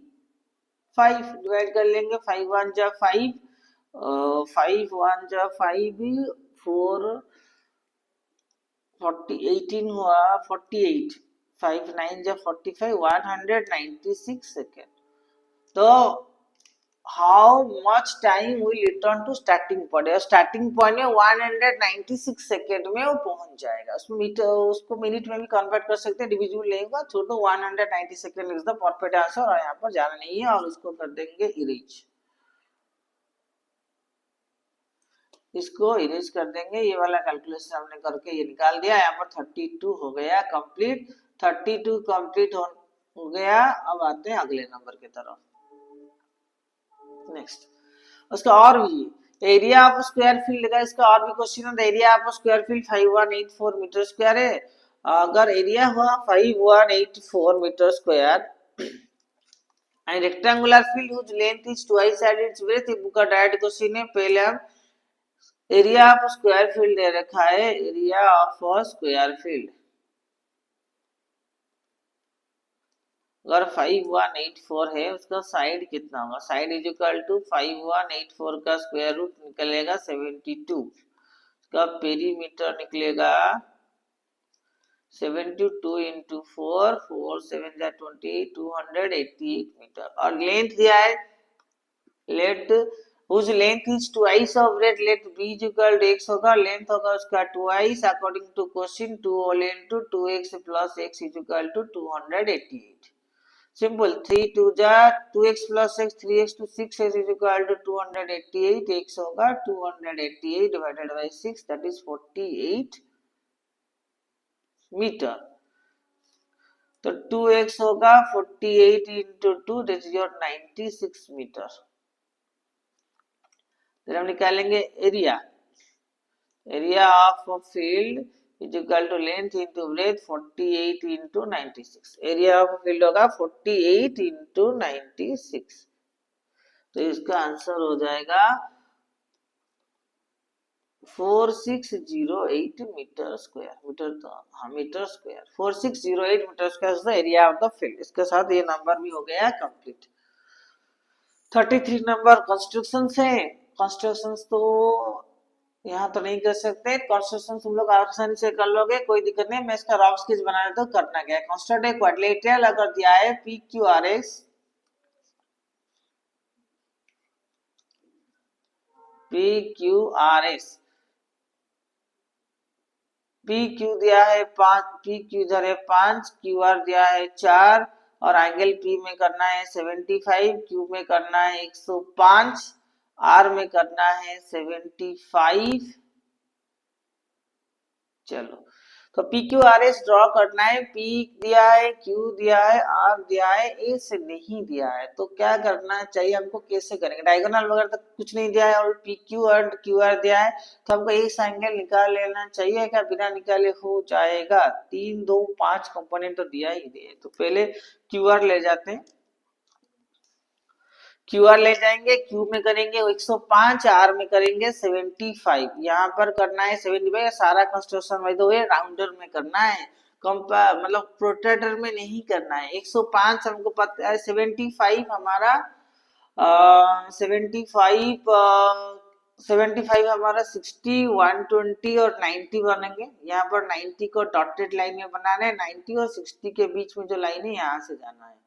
S1: 5, divide कर लेंगे, 5 1 जा 5, 5 1 जा 5, 4 40 18 हुआ 48, 5 9 जा 45, 196 सेकेंड। तो how much time will return to starting point, और स्टार्टिंग पॉइंट में 196 सेकेंड में वो पहुंच जाएगा। उसमें मीटर, उसको मिनट में भी कन्वर्ट कर सकते हैं, डिविजिबल लेगा छोटो 190 second is the perfect answer, और यहाँ पर जाना नहीं है और उसको कर देंगे इरेज, इसको इरेज कर देंगे। ये वाला कैलकुलेशन हमने करके ये निकाल दिया। यहाँ पर 32 हो गया कंप्लीट, 32 कंप्लीट हो गया। अब आते हैं अगले नंबर की तरफ। नेक्स्ट उसका और भी एरिया ऑफ स्क्वायर फील्ड का, इसका और भी क्वेश्चन है। Area of square field 5184 metre square है। अगर एरिया हुआ 5184 metre square and rectangular field whose length is twice as its width, इसका डायरेक्ट क्वेश्चन है। पहले हम एरिया ऑफ स्क्वायर फील्ड दे रखा है, एरिया ऑफ स्क्वायर फील्ड अगर 5184 है, उसका साइड कितना होगा, साइड इज इक्वल टू 5184 का स्क्वायर रूट निकलेगा 72, उसका पेरीमीटर निकलेगा 72 इंटू 4, 4 7 जा 20, 288 मीटर। और लेंथ दिया है, late whose length is twice of breadth, let b is equal to x होगा, लेंथ होगा उसका twice according to question 2 whole into 2x plus x is equal to 288। Simple 3 2 जा 2x plus x, 3x to 6x is equal to 288, x होगा 288 divided by 6, that is 48 metre. तो 2x होगा 48 into 2, that is your 96 metre. फिर हम निकालेंगे area, area of field is equal to length into breadth 48 into 96, area of field होगा 48 इंटू 96, तो इसका आंसर हो जाएगा 4608 मीटर स्क्वायर, मीटर तो हाँ metre square, 4608 metre square is the area of the field. इसके साथ ये नंबर भी हो गया कंप्लीट। 33 नंबर कंस्ट्रक्शन है। कंस्ट्रक्शन तो यहाँ तो नहीं कर सकते, कंस्ट्रक्शन तुम लोग आसानी से कर लोगे, कोई दिक्कत नहीं। मैं इसका रफ स्केच बना देता हूँ। करना क्या है, कंस्ट्रक्ट ए क्वाड्रिलेटरल अगर दिया है P Q R S, P Q R S, P Q दिया है 5, पी क्यू इधर है 5, क्यू आर दिया है 4, और एंगल पी में करना है 75, क्यू में करना है 105, आर में करना है 75। चलो तो P Q R S draw करना है। पी दिया है, क्यू दिया है, आर दिया है, एस नहीं दिया है, तो क्या करना चाहिए हमको, कैसे करेंगे। डायगोनल वगैरह तक कुछ नहीं दिया है और पी क्यू और क्यू आर दिया है, तो हमको एक एंगल निकाल लेना चाहिए। क्या बिना निकाले हो जाएगा, 3 2 5 कंपोनेंट तो दिया ही दिया है। तो पहले क्यू आर ले जाते हैं, क्यू आर ले जाएंगे, क्यू में करेंगे 105, आर में करेंगे 75। यहाँ पर करना है 75, सारा कंस्ट्रक्शन भाई तो राउंडर में करना है, मतलब प्रोट्रेटर में नहीं करना है। 105 हमको पता है, 75 हमारा 75 हमारा 60, 120 और 90 बनेंगे। यहाँ पर 90 को डॉटेड लाइन में बनाना है, 90 और 60 के बीच में जो लाइन है यहाँ से जाना है,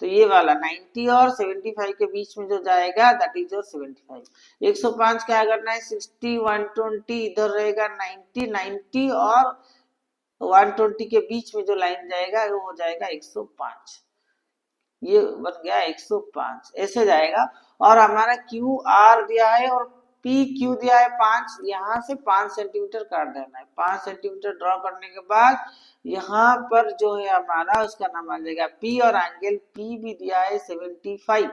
S1: तो ये वाला 90 और 75 के बीच में जो जाएगा दैट इज योर 75। 105 क्या करना है, 60 120 इधर रहेगा 90, 90 और 120 के बीच में जो लाइन जाएगा वो हो जाएगा 105, ये बन गया 105, ऐसे जाएगा। और हमारा क्यू आर दिया है और पी क्यू दिया है 5, यहाँ से 5 सेंटीमीटर काट देना है। 5 सेंटीमीटर ड्रॉ करने के बाद यहाँ पर जो है हमारा उसका नाम आ जाएगा पी, और एंगल पी भी दिया है 75,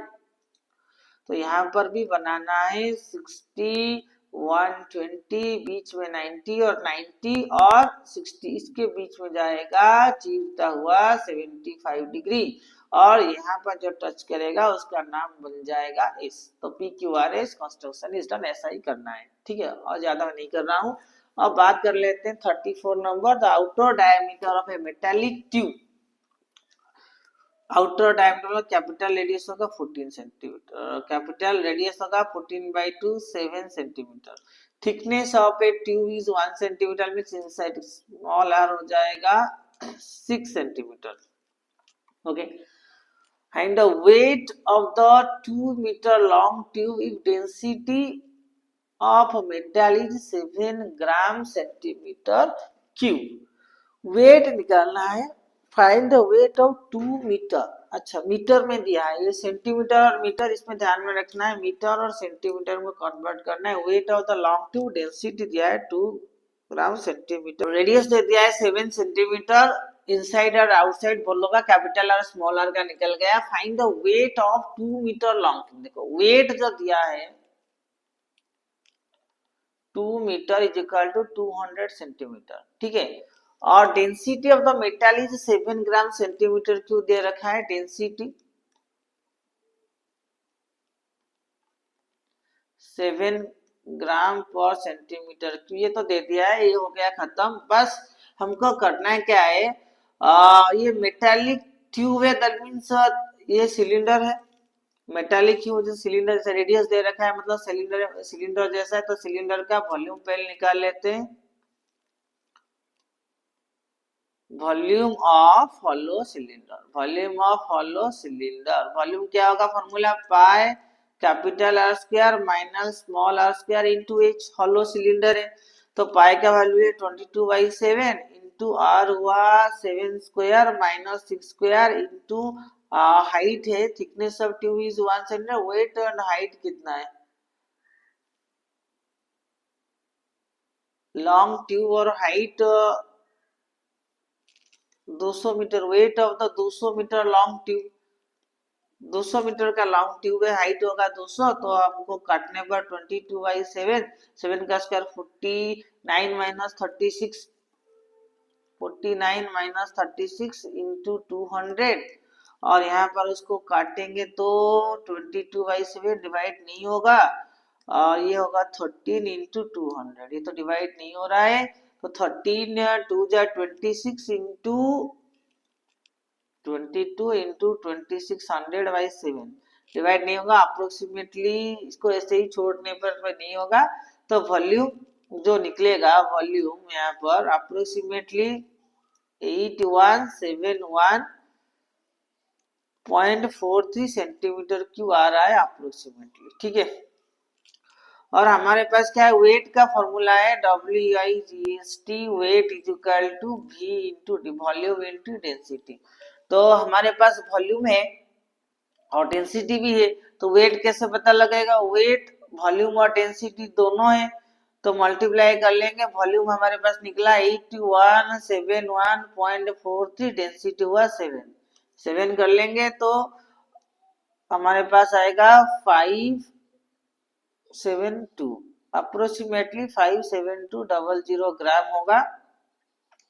S1: तो यहाँ पर भी बनाना है 60 120, बीच में 90 और 90 और 60 इसके बीच में जाएगा चीरता हुआ 75 डिग्री, और यहाँ पर जो टच करेगा उसका नाम बन जाएगा एस। तो P Q R S construction is done, ऐसा ही करना है, ठीक है, और ज्यादा नहीं कर रहा हूँ। अब बात कर लेते हैं 34 number, the outer diameter of a metallic tube. Outer diameter capital radius होगा 14 सेंटीमीटर, कैपिटल रेडियस होगा 14/2 7 centimetre. Thickness of a tube is 1 centimetre, means inside small r हो जाएगा 6 centimetre. Okay, Find the weight of the 2 meter long tube if density of metal is 7 gram centimetre cube. Weight निकालना है. Find the weight of 2 metre. अच्छा, मीटर में दिया है, ये सेंटीमीटर और मीटर इसमें ध्यान में रखना है. मीटर और सेंटीमीटर में कन्वर्ट करना है. Wait of the long tube, density दिया है 2 ग्राम सेंटीमीटर, रेडियस दे दिया है 7 सेंटीमीटर. इनसाइड और आउटसाइड बोलों का कैपिटल और स्मॉल आर का निकल गया. Find the weight of 2 metre long tube. देखो वेट जो दिया है 2 metre is equal to 200 centimetre. ठीक है. और density of the metal is 7 gram centimetre cube दे रखा है. डेंसिटी 7 ग्राम पर सेंटीमीटर क्यूब, ये तो दे दिया है. ये हो गया खत्म. बस हमको करना है क्या है, ये मेटालिक ट्यूब है, दैट मींस ये सिलेंडर है. मेटालिक क्यूब जो सिलेंडर से रेडियस दे रखा है, मतलब सिलेंडर जैसा है. तो सिलेंडर का वॉल्यूम पहले निकाल लेते हैं. Volume of hollow cylinder. Volume of hollow cylinder, volume क्या होगा, formula pi capital r square minus small r square into h. Hollow cylinder है तो पाई का वैल्यू है 22/7 इंटू आर हुआ 7 square minus 6 square into height है, thickness of tube is 1 centimetre. Weight and height कितना है, लॉन्ग ट्यूब और height 200 metre. Weight of the 200 metre long tube, 200 metre का लॉन्ग ट्यूब है, हाइट होगा 200. तो हमको काटने पर 22/7, 7 का स्क्वायर 49 माइनस 36, 49 माइनस 36 इंटू 200. और यहाँ पर उसको काटेंगे तो 22/7 डिवाइड नहीं होगा. और ये होगा 13 इंटू 200. ये तो डिवाइड नहीं हो रहा है. तो 13 2 जा 26 इंटू 22 इंटू 2600/7 डिवाइड नहीं होगा. अप्रोक्सीमेटली इसको ऐसे ही छोड़ने पर नहीं होगा. तो वॉल्यूम जो निकलेगा, वॉल्यूम यहाँ पर अप्रोक्सीमेटली 8171.43 सेंटीमीटर क्यूब आ रहा है अप्रोक्सीमेटली. ठीक है. और हमारे पास क्या है, वेट का फॉर्मूला है WIGST. Weight is equal to V into volume into density. तो हमारे पास वॉल्यूम है और डेंसिटी भी है. तो वेट कैसे पता लगेगा, वेट वॉल्यूम और डेंसिटी दोनों है तो मल्टीप्लाई कर लेंगे. वॉल्यूम हमारे पास निकला 8171.43, डेंसिटी हुआ 7 कर लेंगे तो हमारे पास आएगा 572, अप्रोक्सीमेटली 57200 ग्राम होगा.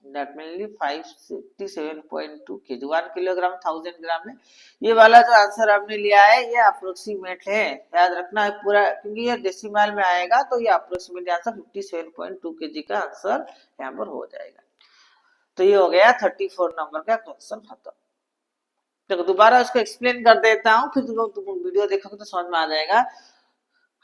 S1: That means 567.2 kg. 1 किलोग्राम 1000 ग्राम में. ये वाला जो आंसर आपने लिया है ये अप्रोक्सीमेट है, याद रखना है पूरा, क्योंकि ये डेसिमल में आएगा तो ये अप्रोक्सीमेट आंसर 57.2 kg का आंसर यहाँ पर हो जाएगा. तो ये हो गया 34 नंबर का क्वेश्चन खत्म. तो दोबारा उसको एक्सप्लेन कर देता हूँ, फिर तुम वीडियो देखोगे तो समझ में आ जाएगा.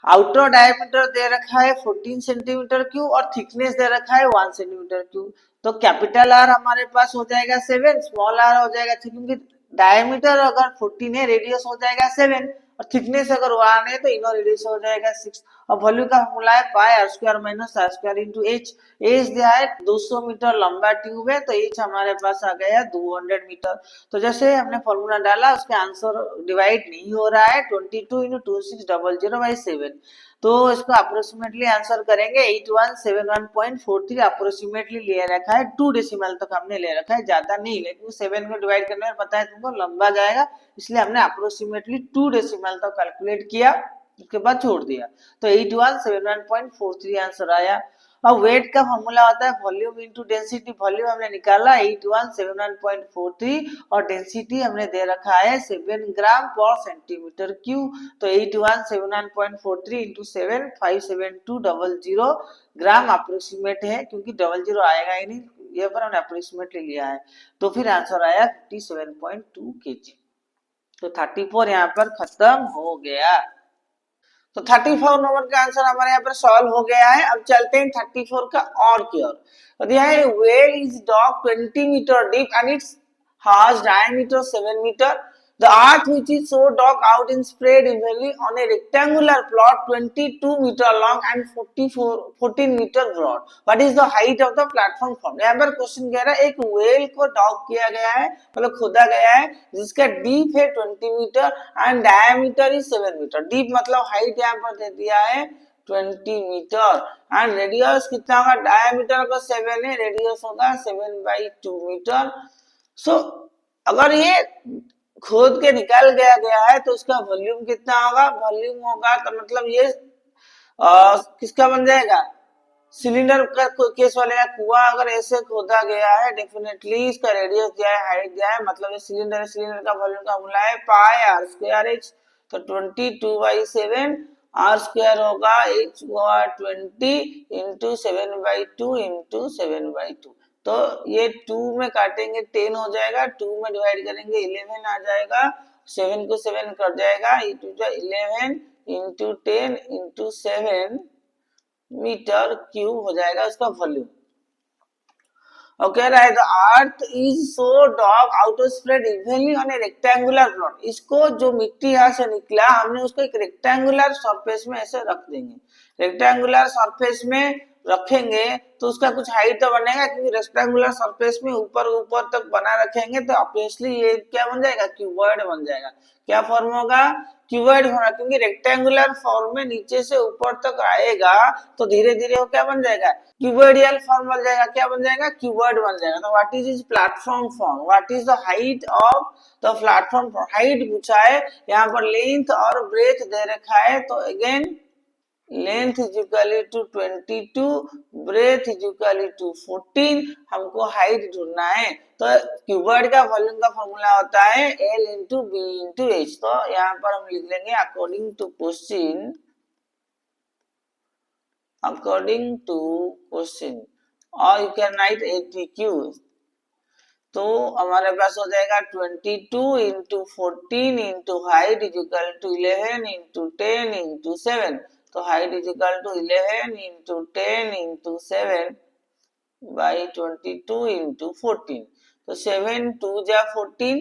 S1: आउटर डायमीटर दे रखा है 14 सेंटीमीटर क्यूब और थिकनेस दे रखा है 1 सेंटीमीटर क्यूब. तो कैपिटल आर हमारे पास हो जाएगा 7, स्मॉल आर हो जाएगा 3, क्योंकि डायमीटर अगर 14 है, रेडियस हो जाएगा 7 और थिकनेस अगर 1 है तो इनर रेडियस हो जाएगा 6. और वॉल्यूम का फॉर्मूला है pi R square minus R square into H. H दिया है 200 मीटर लंबा ट्यूब है तो एच हमारे पास आ गया 200 मीटर. तो जैसे हमने फॉर्मूला डाला उसका आंसर डिवाइड नहीं हो रहा है. 22 इंटू 2600/7. तो इसको अप्रोक्सीमेटली आंसर करेंगे 8171.43. अप्रोक्सीमेटली ले रखा है 2 डेसिमल तक हमने ले रखा है, ज्यादा नहीं, लेकिन 7 को डिवाइड करने में पता है तुमको लंबा जाएगा, इसलिए हमने अप्रोक्सीमेटली 2 डेसिमल तक कैलकुलेट किया, उसके बाद छोड़ दिया. तो 8171.43 आंसर आया. अब वेट का फॉर्मूला होता है वॉल्यूम इनटू डेंसिटी. वॉल्यूम हमने निकाला 8171.43 और डेंसिटी हमने दे रखा है 7 ग्राम पर सेंटीमीटर क्यूब. तो 8171.43 इंटू 7 57200 ग्राम अप्रोक्सीमेट है, क्योंकि 00 आएगा ही नहीं, ये पर हमने अप्रोक्सीमेटली लिया है. तो फिर आंसर आया 57.2 kg. तो 34 यहाँ पर खत्म हो गया. तो 34 नंबर का आंसर हमारे यहाँ पर सॉल्व हो गया है. अब चलते हैं 34 का और की ओर. तो दिया है well is dug 20 metre deep and its has diameter 7 metre. The earth which is so dark out in spread evenly on a rectangular plot 22 meter long and 14 meter broad. What is the height of the platform formed? यहाँ पर क्वेश्चन कह रहा है एक वेल को डॉग किया गया है, मतलब खोदा गया है, जिसका डीप है 20 metre and diameter is 7 metre. Deep मतलब हाइट यहाँ पर दे दिया है 20 मीटर एंड रेडियस कितना होगा, डायमीटर का 7 है, रेडियस होगा 7/2 मीटर. सो अगर ये खोद के निकाल गया है तो उसका वॉल्यूम कितना होगा, वॉल्यूम होगा तो मतलब ये किसका बन जाएगा, सिलेंडर का केस वाले का कुआं अगर ऐसे खोदा गया है, डेफिनेटली इसका रेडियस दिया है, हाइट दिया है, मतलब ये सिलेंडर है, सिलेंडर का वॉल्यूम का फॉर्मूला है पाई आर स्क्वायर एच. तो 22/7 आर स्क्वायर होगा एच होगा 20 इंटू 7/2 इंटू 7/2. तो ये 2 में काटेंगे 10 हो जाएगा, 2 में डिवाइड करेंगे 11 आ जाएगा, 7 को 7 कट जाएगा, 11 इंटू 10 इंटू 7 मीटर क्यूब हो जाएगा उसका वॉल्यूम. और कह रहा है the earth is so dark out spread evenly on A rectangular plot. इसको जो मिट्टी यहाँ से निकला हमने उसको एक रेक्टेंगुलर सरफेस में ऐसे रख देंगे. रेक्टेंगुलर सरफेस में रखेंगे तो उसका कुछ हाइट तो बनेगा, क्योंकि रेक्टेंगुलर सरफेस में ऊपर ऊपर तक बना रखेंगे तो ऑब्वियसली ये क्या बन जाएगा, क्यूबॉइड बन जाएगा. क्या फॉर्म होगा, क्यूबॉइड होगा, क्योंकि रेक्टेंगुलर फॉर्म में नीचे से ऊपर तक आएगा तो धीरे धीरे वो क्या बन जाएगा, क्यूबॉइडियल फॉर्म बन जाएगा. क्या बन जाएगा, क्यूबॉइड बन जाएगा. तो what is platform form, what is the height of the platform form. Height पूछा है, यहाँ पर लेंथ और ब्रेथ दे रखा है, तो again length is equal to 22, breadth is equal to 14. हमको हाइट ढूंढना है. तो क्यूबॉइड का वॉल्यूम का फॉर्मूला होता है L into b into h. तो यहाँ पर हम लिख लेंगे according to question, according to question, और यू कैन राइट ATQ. तो हमारे पास हो जाएगा 22 into 14 into height is equal to 11 into 10 into 7. तो height is equal to 11 into 10 into 7 by 22 into 14. तो 7 2 जा 14,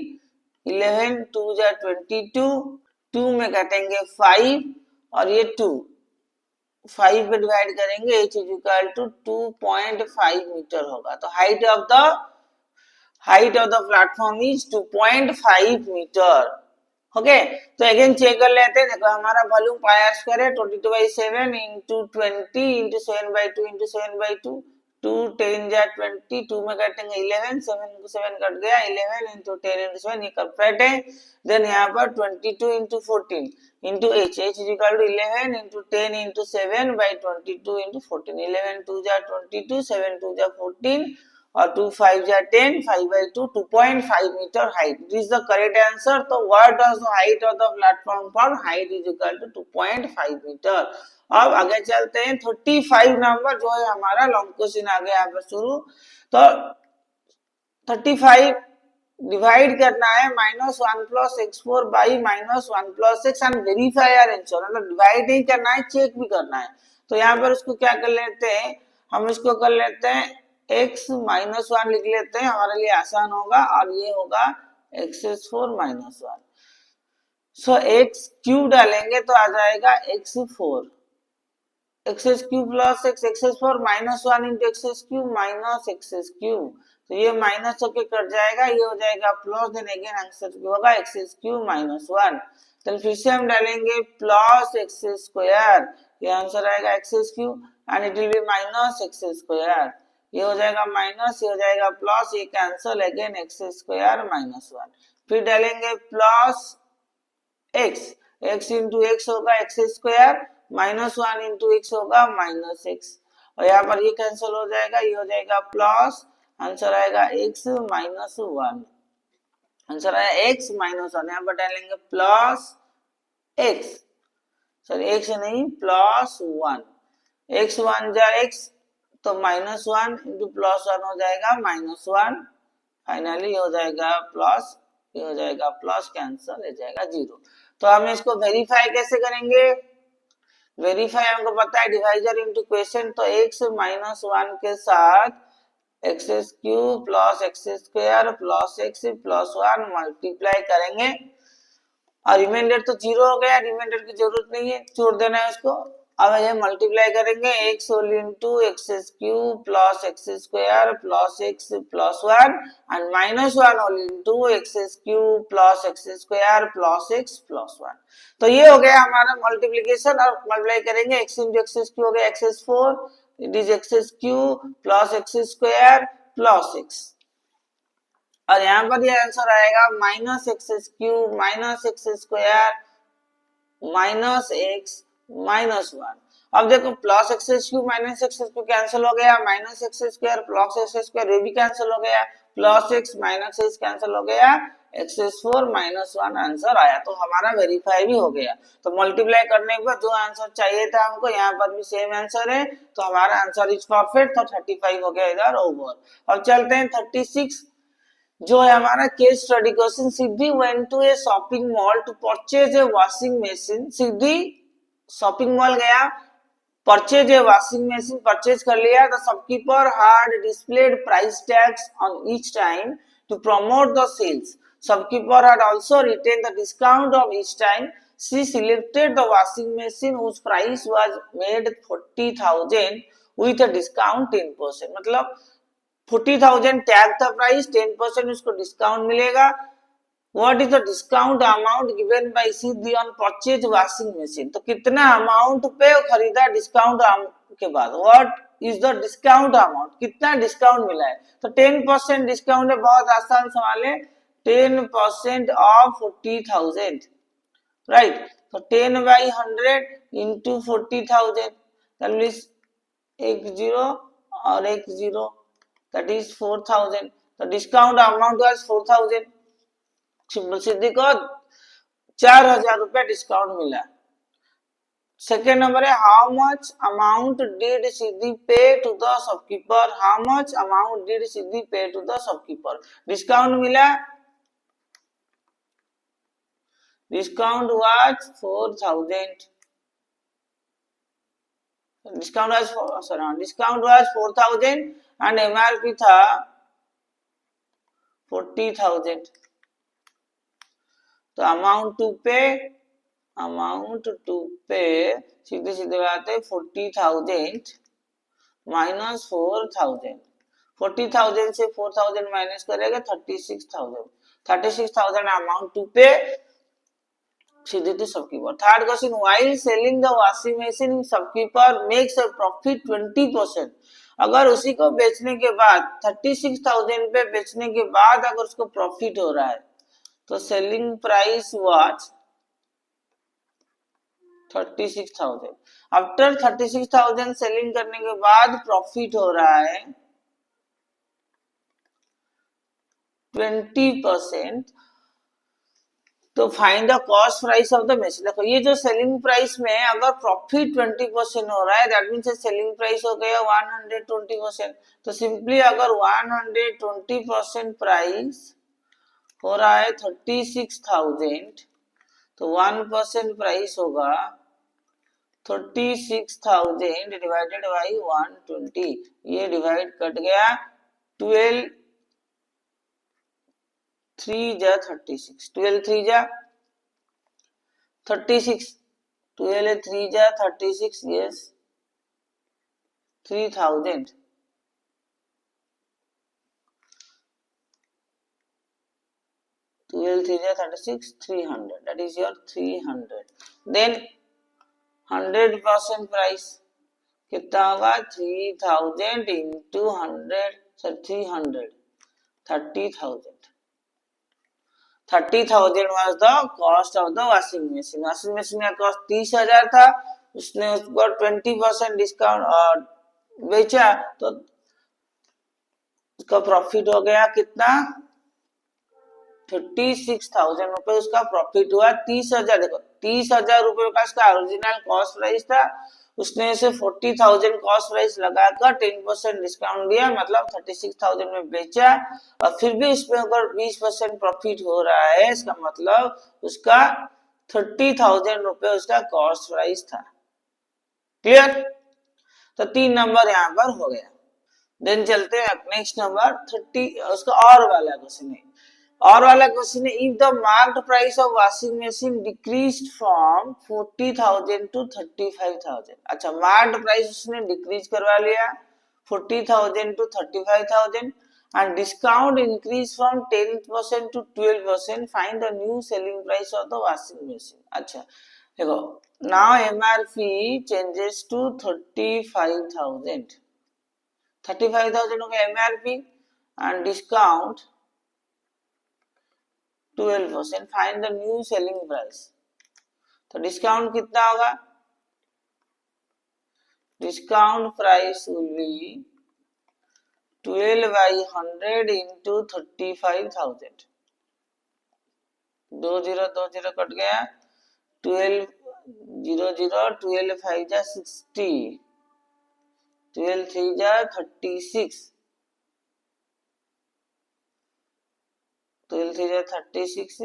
S1: 11 2 जा 22, 2 में काटेंगे 5 और ये 2, 5 पे डिवाइड करेंगे, h is equal to 2.5 metre होगा. तो height of the platform is 2.5 metre. Okay, तो अगेन चेक कर लेते हैं. देखो हमारा वॉल्यूम पाई आर स्क्वायर है 22/7 इंटू 20 इंटू 7/2 इंटू 7/2. 2 10 जा 20, 2 में काटेंगे 11, 7 को 7 कट गया, 11 इंटू 10 इंटू 7 ये करेक्ट है. देन यहाँ पर 22 into 14 into h is equal to 11 into 10 into 7 by 22 into 14. 11 2 जा 22, 7 2 जा 14 और 2 5 जा 10, 5/2, 2.5 metre height. It is the correct answer. तो what does the height of the platform for, height is equal to 2.5 metre. अब आगे चलते हैं 35 नंबर जो है हमारा लॉन्ग क्वेश्चन आ गया यहाँ पर शुरू. तो 35 डिवाइड करना है -1 plus x4 by -1 plus x and verify our answer. मतलब डिवाइड नहीं करना है, चेक भी करना है. तो यहाँ पर उसको क्या कर लेते हैं, हम इसको कर लेते हैं x -1 लिख लेते हैं, हमारे लिए आसान होगा, और ये होगा x4 -1. सो x क्यूब डालेंगे तो आ जाएगा x4, x cube plus x4 -1 into x cube minus x cube. तो ये माइनस होके कट जाएगा, ये हो जाएगा प्लस, देन अगेन आंसर होगा x क्यूब -1. तो फिर से हम डालेंगे प्लस x स्क्वायर, ये आंसर आएगा x cube and it will be minus x square. ये हो जाएगा माइनस, ये हो जाएगा प्लस, ये कैंसिल, अगेन x स्क्वायर -1. फिर डालेंगे प्लस x इंटू x होगा x स्क्वायर, -1 इंटू x होगा -x, और यहाँ पर ये कैंसिल हो जाएगा, ये हो जाएगा प्लस, आंसर आएगा x -1. आंसर आया x -1. यहाँ पर डालेंगे प्लस x, सॉरी x नहीं प्लस 1, x 1 जा x तो -1 इंटू +1 हो जाएगा -1, फाइनली हो जाएगा प्लस, ये हो जाएगा प्लस, कैंसिल हो जाएगा 0. तो हम इसको वेरीफाई कैसे करेंगे, वेरीफाई हमको पता है डिवाइजर इनटू क्वेश्चन. तो x -1 के साथ x³ plus x² plus x plus 1 multiply करेंगे और रिमाइंडर तो जीरो हो गया, रिमाइंडर की जरूरत नहीं है, छोड़ देना है उसको। अब ये मल्टीप्लाई करेंगे x whole into x cube plus x square plus x plus one and minus one whole into x cube plus x square plus x plus one. तो ये हो गया हमारा मल्टीप्लीकेशन। और मल्टीप्लाई करेंगे एक्स इंटू एक्स क्यूब हो गया x four, it is x cube plus x square plus x, और यहाँ पर ये आंसर आएगा minus x cube minus x square minus x minus one. अब देखो plus x cube minus x cube cancel हो गया, minus x square plus x square ये भी कैंसिल हो गया, plus x minus x cancel हो गया, x four minus one answer आया। तो हमारा वेरीफाई भी हो गया। तो मल्टीप्लाई करने के बाद जो आंसर चाहिए था हमको, यहाँ पर भी सेम आंसर है, तो हमारा आंसर इज परफेक्ट। तो 35 हो गया इधर ओवर। अब चलते हैं 36 जो है हमारा case study question. Siddhi went to a shopping mall to purchase a washing machine. Siddhi shopping mall गया, purchase a washing machine purchase कर लिया। The shopkeeper had displayed price tags on each time to promote the sales. Shopkeeper had also written the discount of each time she selected the washing machine whose price was made 40,000 with a discount 10%। मतलब 40,000 टैग था प्राइस, 10% उसको डिस्काउंट मिलेगा। What is the discount amount given by Siddhi on purchase washing machine. तो कितना अमाउंट पे खरीदा डिस्काउंट के बाद, what is the discount amount, कितना डिस्काउंट मिला है। तो 10% डिस्काउंट है, बहुत आसान सवाल है। 10% ऑफ 40,000, राइट। तो 10 बाई 100 इंटू 40,000, दैट मींस एक जीरो और एक zero, that is 4,000। the discount amount was 4,000। Siddhi को 4,000 रुपए डिस्काउंट मिला। सेकेंड नंबर है how much amount did Siddhi pay to the shopkeeper. How much amount did Siddhi pay to the shopkeeper. Discount मिला, discount was 4,000। Discount was 4,000 and MRP था 40,000। तो अमाउंट टू पे सीधे सीधे बात है 40,000 माइनस 4,000। 40,000 से 4,000 माइनस करेगा 36,000। 36,000 अमाउंट टू पे सीधे to shopkeeper. Third question while selling the washing machine shopkeeper makes a profit 20%। अगर उसी को बेचने के बाद 36,000 पे बेचने के बाद अगर उसको प्रॉफिट हो रहा है, तो selling price was 36,000। After 36,000 selling करने के बाद प्रॉफिट हो रहा है 20%। तो find the cost price of the machine. देखो ये जो सेलिंग प्राइस में अगर प्रॉफिट 20% हो रहा है, दैट मींस सेलिंग प्राइस हो गया 120%। तो सिंपली अगर 120% प्राइस हो रहा है 36,000, तो 1% प्राइस होगा 36,000 डिवाइडेड बाई 120। ये डिवाइड कट गया, 12 3 जा 36, 12 3 जा 36, 12 3 जा 36, yes 3,000। 12 3 जा 36, 300, that is your 300। then 100% price कितना होगा 3,000 into 100, so 300, 30,000। 30,000 was the cost of the washing machine। washing machine का कॉस्ट 30,000 था, उसने उसको 20% डिस्काउंट और बेचा, तो उसका प्रॉफिट हो गया कितना 36,000 रुपए उसका प्रॉफिट हुआ। 30,000 देखो 30,000 रुपए का उसका ओरिजिनल कॉस्ट प्राइस था, उसने इसे 40,000 कॉस्ट प्राइस लगाकर 10% डिस्काउंट दिया, मतलब 36,000 में बेचा, और फिर भी इसमें अगर 20% प्रॉफिट हो रहा है, इसका मतलब उसका 30,000 रुपए उसका कॉस्ट प्राइस था। क्लियर। तो 3 नंबर यहाँ पर हो गया। देन चलते हैं नेक्स्ट नंबर 30, उसका और वाला क्वेश्चन है। और वाला क्वेश्चन है, if the marked price of washing machine decreased from 40,000 to 35,000। अच्छा, मार्क्ड प्राइस उसने डिक्रीज करवा लिया 40,000 to 35,000 and discount increase from 10% to 12%. Find the new selling price of the washing machine. अच्छा देखो, now MRP changes to 35,000, 35,000 हो गया MRP and discount 12%. Find the new selling price. तो डिस्काउंट कितना होगा? Discount price will be 12 by 100 into 35,000. 20 cut गया, 12 0 0 12 5 जा 60, 12 3 जा 36, 12 3 जा 36,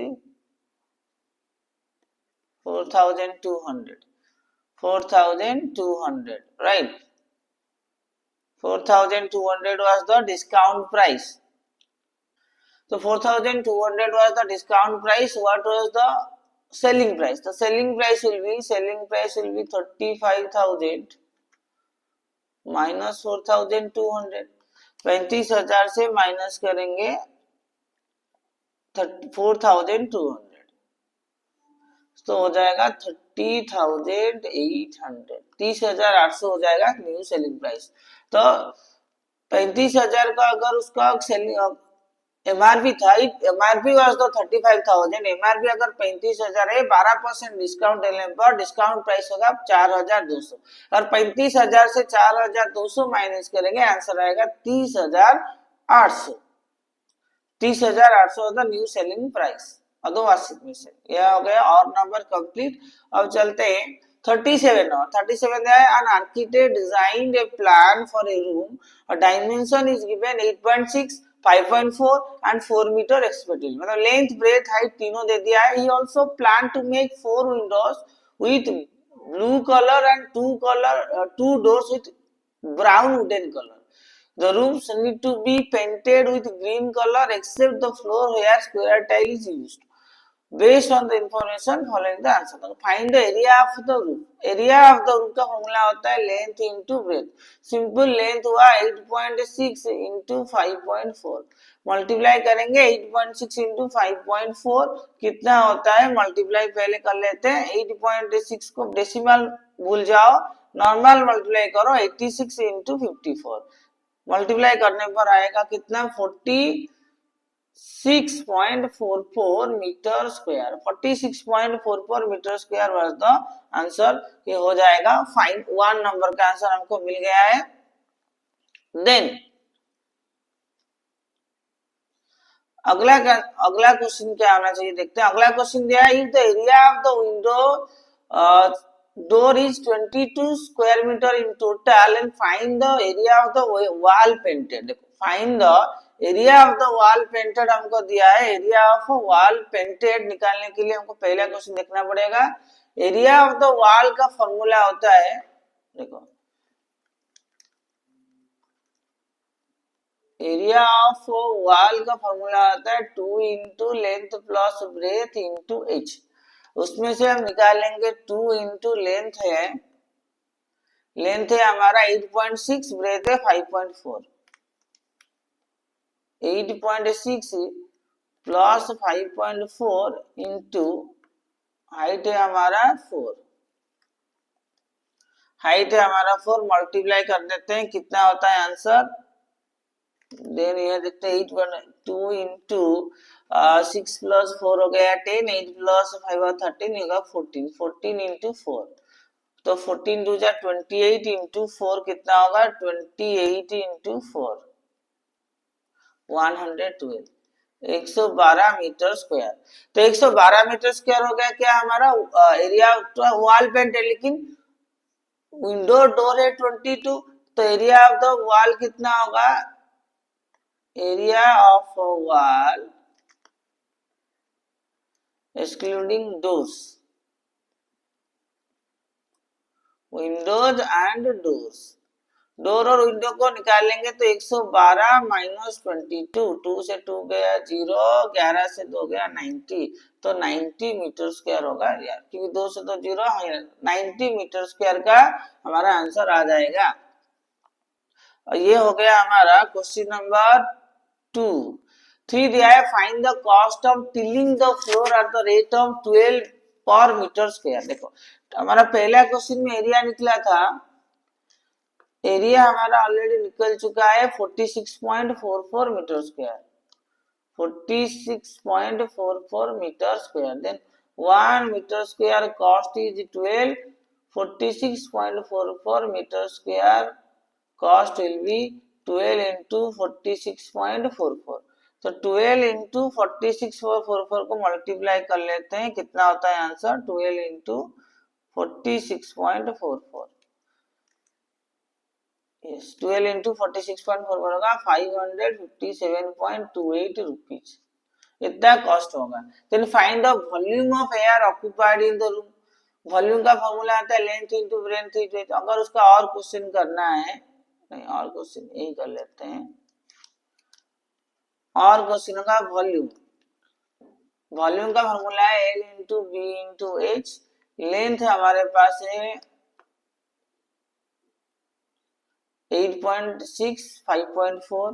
S1: 4,200, 4,200, right? 4,200 was the discount price. So 4,200 was the discount price. What was the selling price? The selling price will be 35,000 minus 4,200. 35,000 से माइनस करेंगे 4,200, तो हो जाएगा 30,800, 30,800 हो जाएगा न्यू सेलिंग प्राइस। तो 35,000 का अगर उसका सेलिंग एमआरपी था, एमआरपी वाज तो 35,000, एमआरपी अगर 35,000 है, 12% डिस्काउंट लेने पर डिस्काउंट प्राइस होगा 4,200। और 35,000 से 4,200 माइनस करेंगे, आंसर आएगा 30,800। 30,800 the new selling price of the washing machine. यह हो गया और नंबर कंप्लीट। अब चलते हैं 37 और 37 है, an architect designed a plan for a room, a dimension is given 8.6, 5.4 and 4 metre expected, मतलब लेंथ ब्रेथ हाइट तीनों दे दिया है। He also plan to make 4 windows with blue colour and 2 doors with brown wooden color. The rooms need to be painted with green color except the floor where square tile is used. Based on the information following the answer. Find the area of the roof. Area of the roof का फॉर्मूला होता है length into breath. Simple length हुआ 8.6 इंटू 5.4, मल्टीप्लाई करेंगे 8.6 इंटू 5.4 कितना होता है, मल्टीप्लाई पहले कर लेते हैं। 8.6 को डेसिमल भूल जाओ, नॉर्मल मल्टीप्लाई करो 86 इंटू 54, मल्टीप्लाई करने पर आएगा कितना, 46.44 metre square. 46.44 metre square was the answer. ये हो जाएगा फाइन, 1 नंबर का आंसर हमको मिल गया है। देन अगला क्वेश्चन क्या आना चाहिए, देखते हैं। अगला क्वेश्चन दिया है, if the area of the window door is 22 square meter in total and find the area of the wall painted। find the area of the wall painted हमको दिया है। एरिया ऑफ वॉल पेंटेड निकालने के लिए हमको पहला क्वेश्चन देखना पड़ेगा। एरिया ऑफ द वॉल का फॉर्मूला होता है, देखो एरिया ऑफ वॉल का फॉर्मूला होता है 2 into length plus breadth into H. उसमें से हम निकालेंगे 2 इंटू लेंथ है हमारा 8.6, ब्रेथ है 5.4, 8.6 प्लस 5.4 इंटू हाइट है हमारा 4, हाइट है हमारा 4, मल्टीप्लाई कर देते हैं कितना होता है आंसर। देन ये देखते हैं 2 इंटू 6 प्लस 4 हो गया 10, 8 प्लस 5 और 13 होगा 14, 14 इंटू 4, तो 14 2 जा 28 इंटू 4 कितना होगा, 28 इंटू 4 112, 112 मीटर स्क्वायर। तो 112 मीटर स्क्वायर हो गया क्या हमारा एरिया वॉल पेंट है, लेकिन विंडो डोर है 22, तो एरिया ऑफ द वॉल कितना होगा, area of wall excluding doors, windows and doors, door और विंडो को निकाल लेंगे तो 112 माइनस 22, 2 से 2 गया 0, 11 से 2 गया 90, तो 90 मीटर स्क्वायर होगा यार, क्योंकि 2 से तो 0, 90 मीटर स्क्वायर का हमारा आंसर आ जाएगा। और ये हो गया हमारा क्वेश्चन नंबर 2। 3 दिया है, find the cost of tilling the floor eight the rate of 12 पर मीटर स्क्वायर। देखो हमारा पहला क्वेश्चन में एरिया निकला था, एरिया हमारा ऑलरेडी निकल चुका है 46.44 metre square, 46.44 metre square. Then 1 metre square cost is 12, 46.44 metre square cost will be 12 into 46.44, तो 12 into 46.44 को मल्टीप्लाई कर लेते हैं, कितना होता है आंसर 12 into 46.44, यस 12 into 46.44 होगा 557.28 रुपीज, इतना कॉस्ट होगा। Then find the volume of air occupied in the room, volume का फॉर्मूला आता है लेंथ इनटू ब्रेड्थ इनटू, अगर उसका और क्वेश्चन करना है, नहीं और क्वेश्चन यही कर लेते हैं, और क्वेश्चन का वॉल्यूम, वॉल्यूम का फॉर्मूला है L into b into h, length हमारे पास है 8.6, 5.4,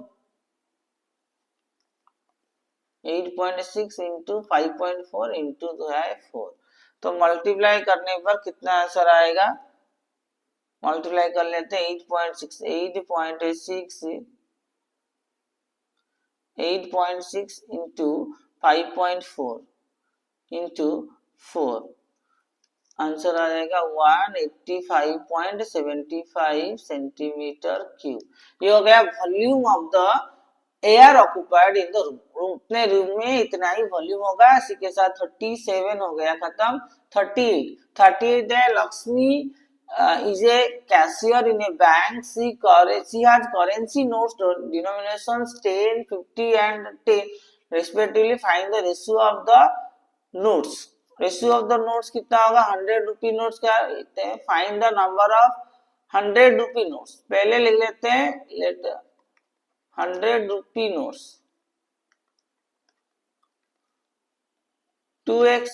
S1: 8.6 इंटू 5.4 इंटू जो है 4, तो मल्टीप्लाई करने पर कितना आंसर आएगा, मल्टीप्लाई कर लेते हैं 8.6 इंटू 5.4 इंटू 4, आंसर आ जाएगा 185.75 सेंटीमीटर क्यूब। ये हो गया volume of the air occupied in the room, अपने रूम में इतना ही वॉल्यूम होगा। इसी के साथ 37 हो गया खत्म। 38 है, Lakshmi is a cashier in a bank. She has currency notes denominations 10, 50 and 10 respectively. Find the ratio of the notes. Ratio of the notes कितना होगा, 100 रुपी नोट्स क्या लिखते हैं, find the number of 100 rupee notes, पहले लिख लेते हैं, let 100 rupee notes 2x,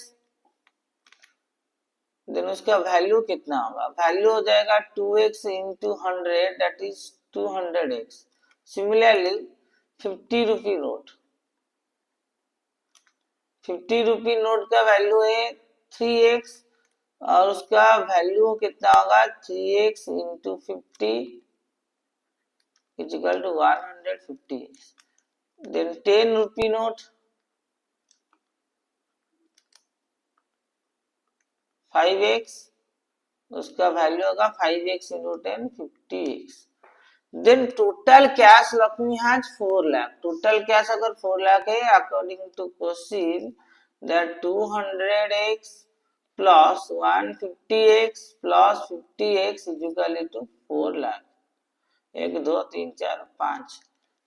S1: then उसका वैल्यू कितना होगा, वैल्यू हो जाएगा 2x into 100 that is 200x। Similarly 50 rupee note, 50 rupee note का वैल्यू है 3x, और उसका वैल्यू कितना होगा 3x into 50 is equal to 150x। Then 10 rupee note 5x, उसका वैल्यू होगा 5x into 10 50x। Then total cash Lakshmi has 4 lakh, total cash अगर 4 लाख है according to question that 200x plus 150x plus 50x is equal to 4 lakh, 1 2 3 4 5,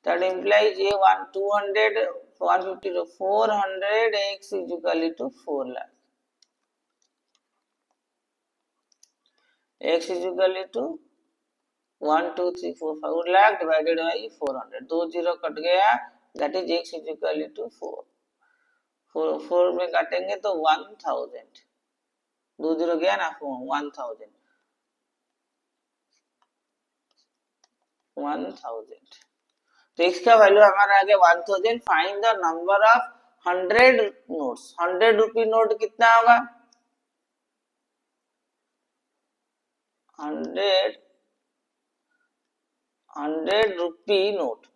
S1: that implies ये 200 150 to 400x is equal to 4 lakh, x is equal to 1 2 3 4 5 lakh divided by 400, 2 0 cut गया, that is x is equal to 4, 4 में काटेंगे तो 1000, 2 0 गया ना 1000, 1000, तो x का वैल्यू हमारा आ गया 1000। Find the number of 100 notes, 100 rupee note कितना होगा, 100 रुपी नोट,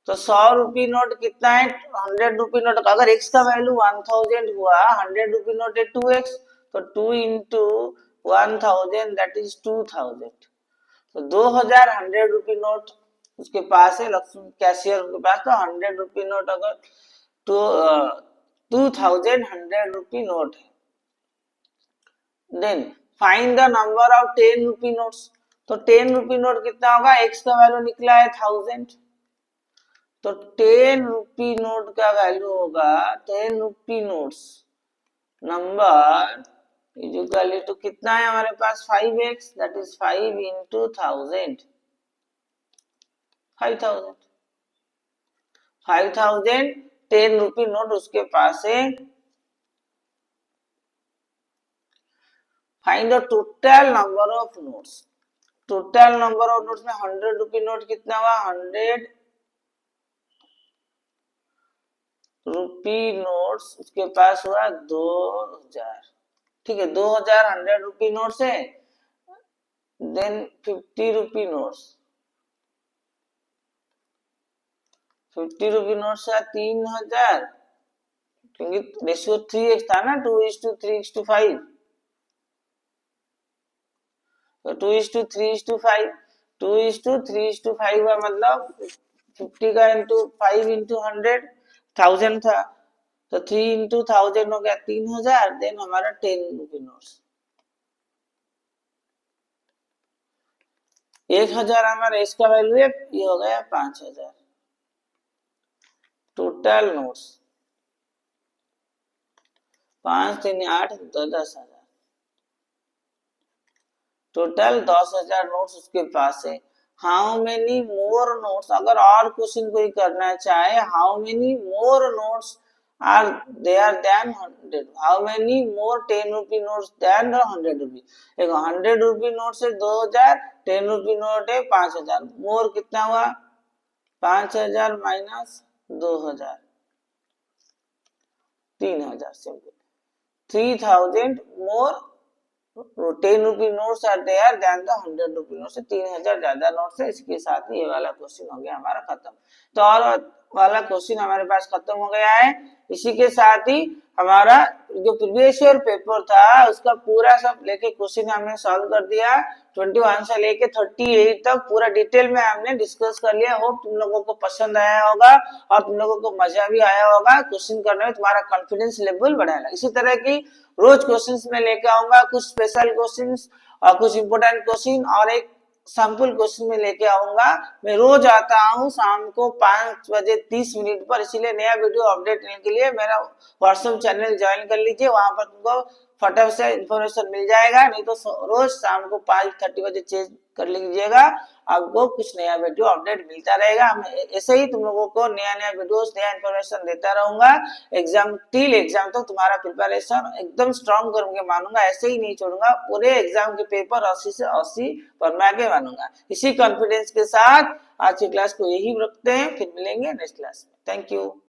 S1: तो 100 रुपी नोट कितना है, 100 रुपी नोट अगर x का वैल्यू 1000 हुआ, 100 रुपी नोट है 2x, तो 2 इंटू 1000 दैट इज 2000, तो 2000 100 रुपी नोट उसके पास है, लक्ष्मी कैशियर के पास, तो 100 रुपी नोट अगर तो 2000 100 रुपी नोट है। Then find the number of 10 rupee notes, तो 10 रुपी नोट कितना होगा, x का वैल्यू निकला है 1000, तो 10 रुपी नोट का वैल्यू होगा 10 rupee notes number is equal to कितना है हमारे पास 5x, that is 5 into 1000, 5,000। 5,000 10 rupee note उसके पास है। Find the total number of notes. Total number of notes में 100 रुपी नोट कितना हुआ, 100 रुपी नोट्स उसके पास हुआ 2000। ठीक है, 2000 100 रुपी नोट्स है। देन 50 रुपी नोट्स, 50 रुपी नोट्स है 3000, क्योंकि रेशियो 3x था ना, 2:3:5। तो 2:3:5, 2:3:5 हुआ, मतलब 50 का इंटू 5 इंटू 100 1000 था, तो 3 इंटू 1000 हो गया 3000। देन हमारा 10 रुपी नोट्स, 1000 हमारा इसका वैल्यू है, ये हो गया 5000। टोटल नोट्स 5 3 8 10,000, टोटल 10,000 नोट्स उसके पास है। हाउ मेनी मोर नोट्स, अगर और क्वेश्चन कोई करना चाहे, how many more notes are there than 100, how many more 10 rupee notes than 100 rupee. देखो 100 रुपी नोट से 2000, 10 रुपी नोट है 5000, मोर कितना हुआ, 5000 minus 2000, 3000। Simple, 3000 more 10 rupee notes are there than the 100 rupee notes, 3000 ज्यादा नोट्स है। इसके साथ ही ये वाला क्वेश्चन हो गया हमारा खत्म। तो और वाला क्वेश्चन हमारे पास खत्म हो गया है। इसी के साथ ही हमारा जो प्रीवियस ईयर पेपर था उसका पूरा सब लेके क्वेश्चन हमने सॉल्व कर दिया। 21 से लेके 38 तक पूरा डिटेल में हमने डिस्कस कर लिया। होप तुम लोगों को पसंद आया होगा और तुम लोगों को मजा भी आया होगा। क्वेश्चन करने में तुम्हारा कॉन्फिडेंस लेवल बढ़ाएगा। इसी तरह की रोज क्वेश्चंस में लेके आऊंगा, कुछ स्पेशल क्वेश्चंस और कुछ इंपोर्टेंट क्वेश्चन और एक सैंपल क्वेश्चन में लेके आऊंगा। मैं रोज आता हूँ शाम को 5:30 पर, इसीलिए नया वीडियो अपडेट लेने के लिए मेरा व्हाट्सएप चैनल ज्वाइन कर लीजिए। वहां पर तुमको फटाफट से इंफॉर्मेशन मिल जाएगा। नहीं तो रोज शाम को 5:30 बजे चेक कर लीजिएगा, आपको कुछ नया वीडियो अपडेट मिलता रहेगा। हम ऐसे ही तुम लोगों को नया नया वीडियोस, नया इंफॉर्मेशन देता रहूंगा। एग्जाम टिल एग्जाम तक तुम्हारा प्रिपरेशन एकदम स्ट्रांग करके मानूंगा, ऐसे ही नहीं छोड़ूंगा। पूरे एग्जाम के पेपर 80 से 80 पर मैं के मानूंगा। इसी कॉन्फिडेंस के साथ आज की क्लास को यही रखते हैं, फिर मिलेंगे नेक्स्ट क्लास में। Thank you.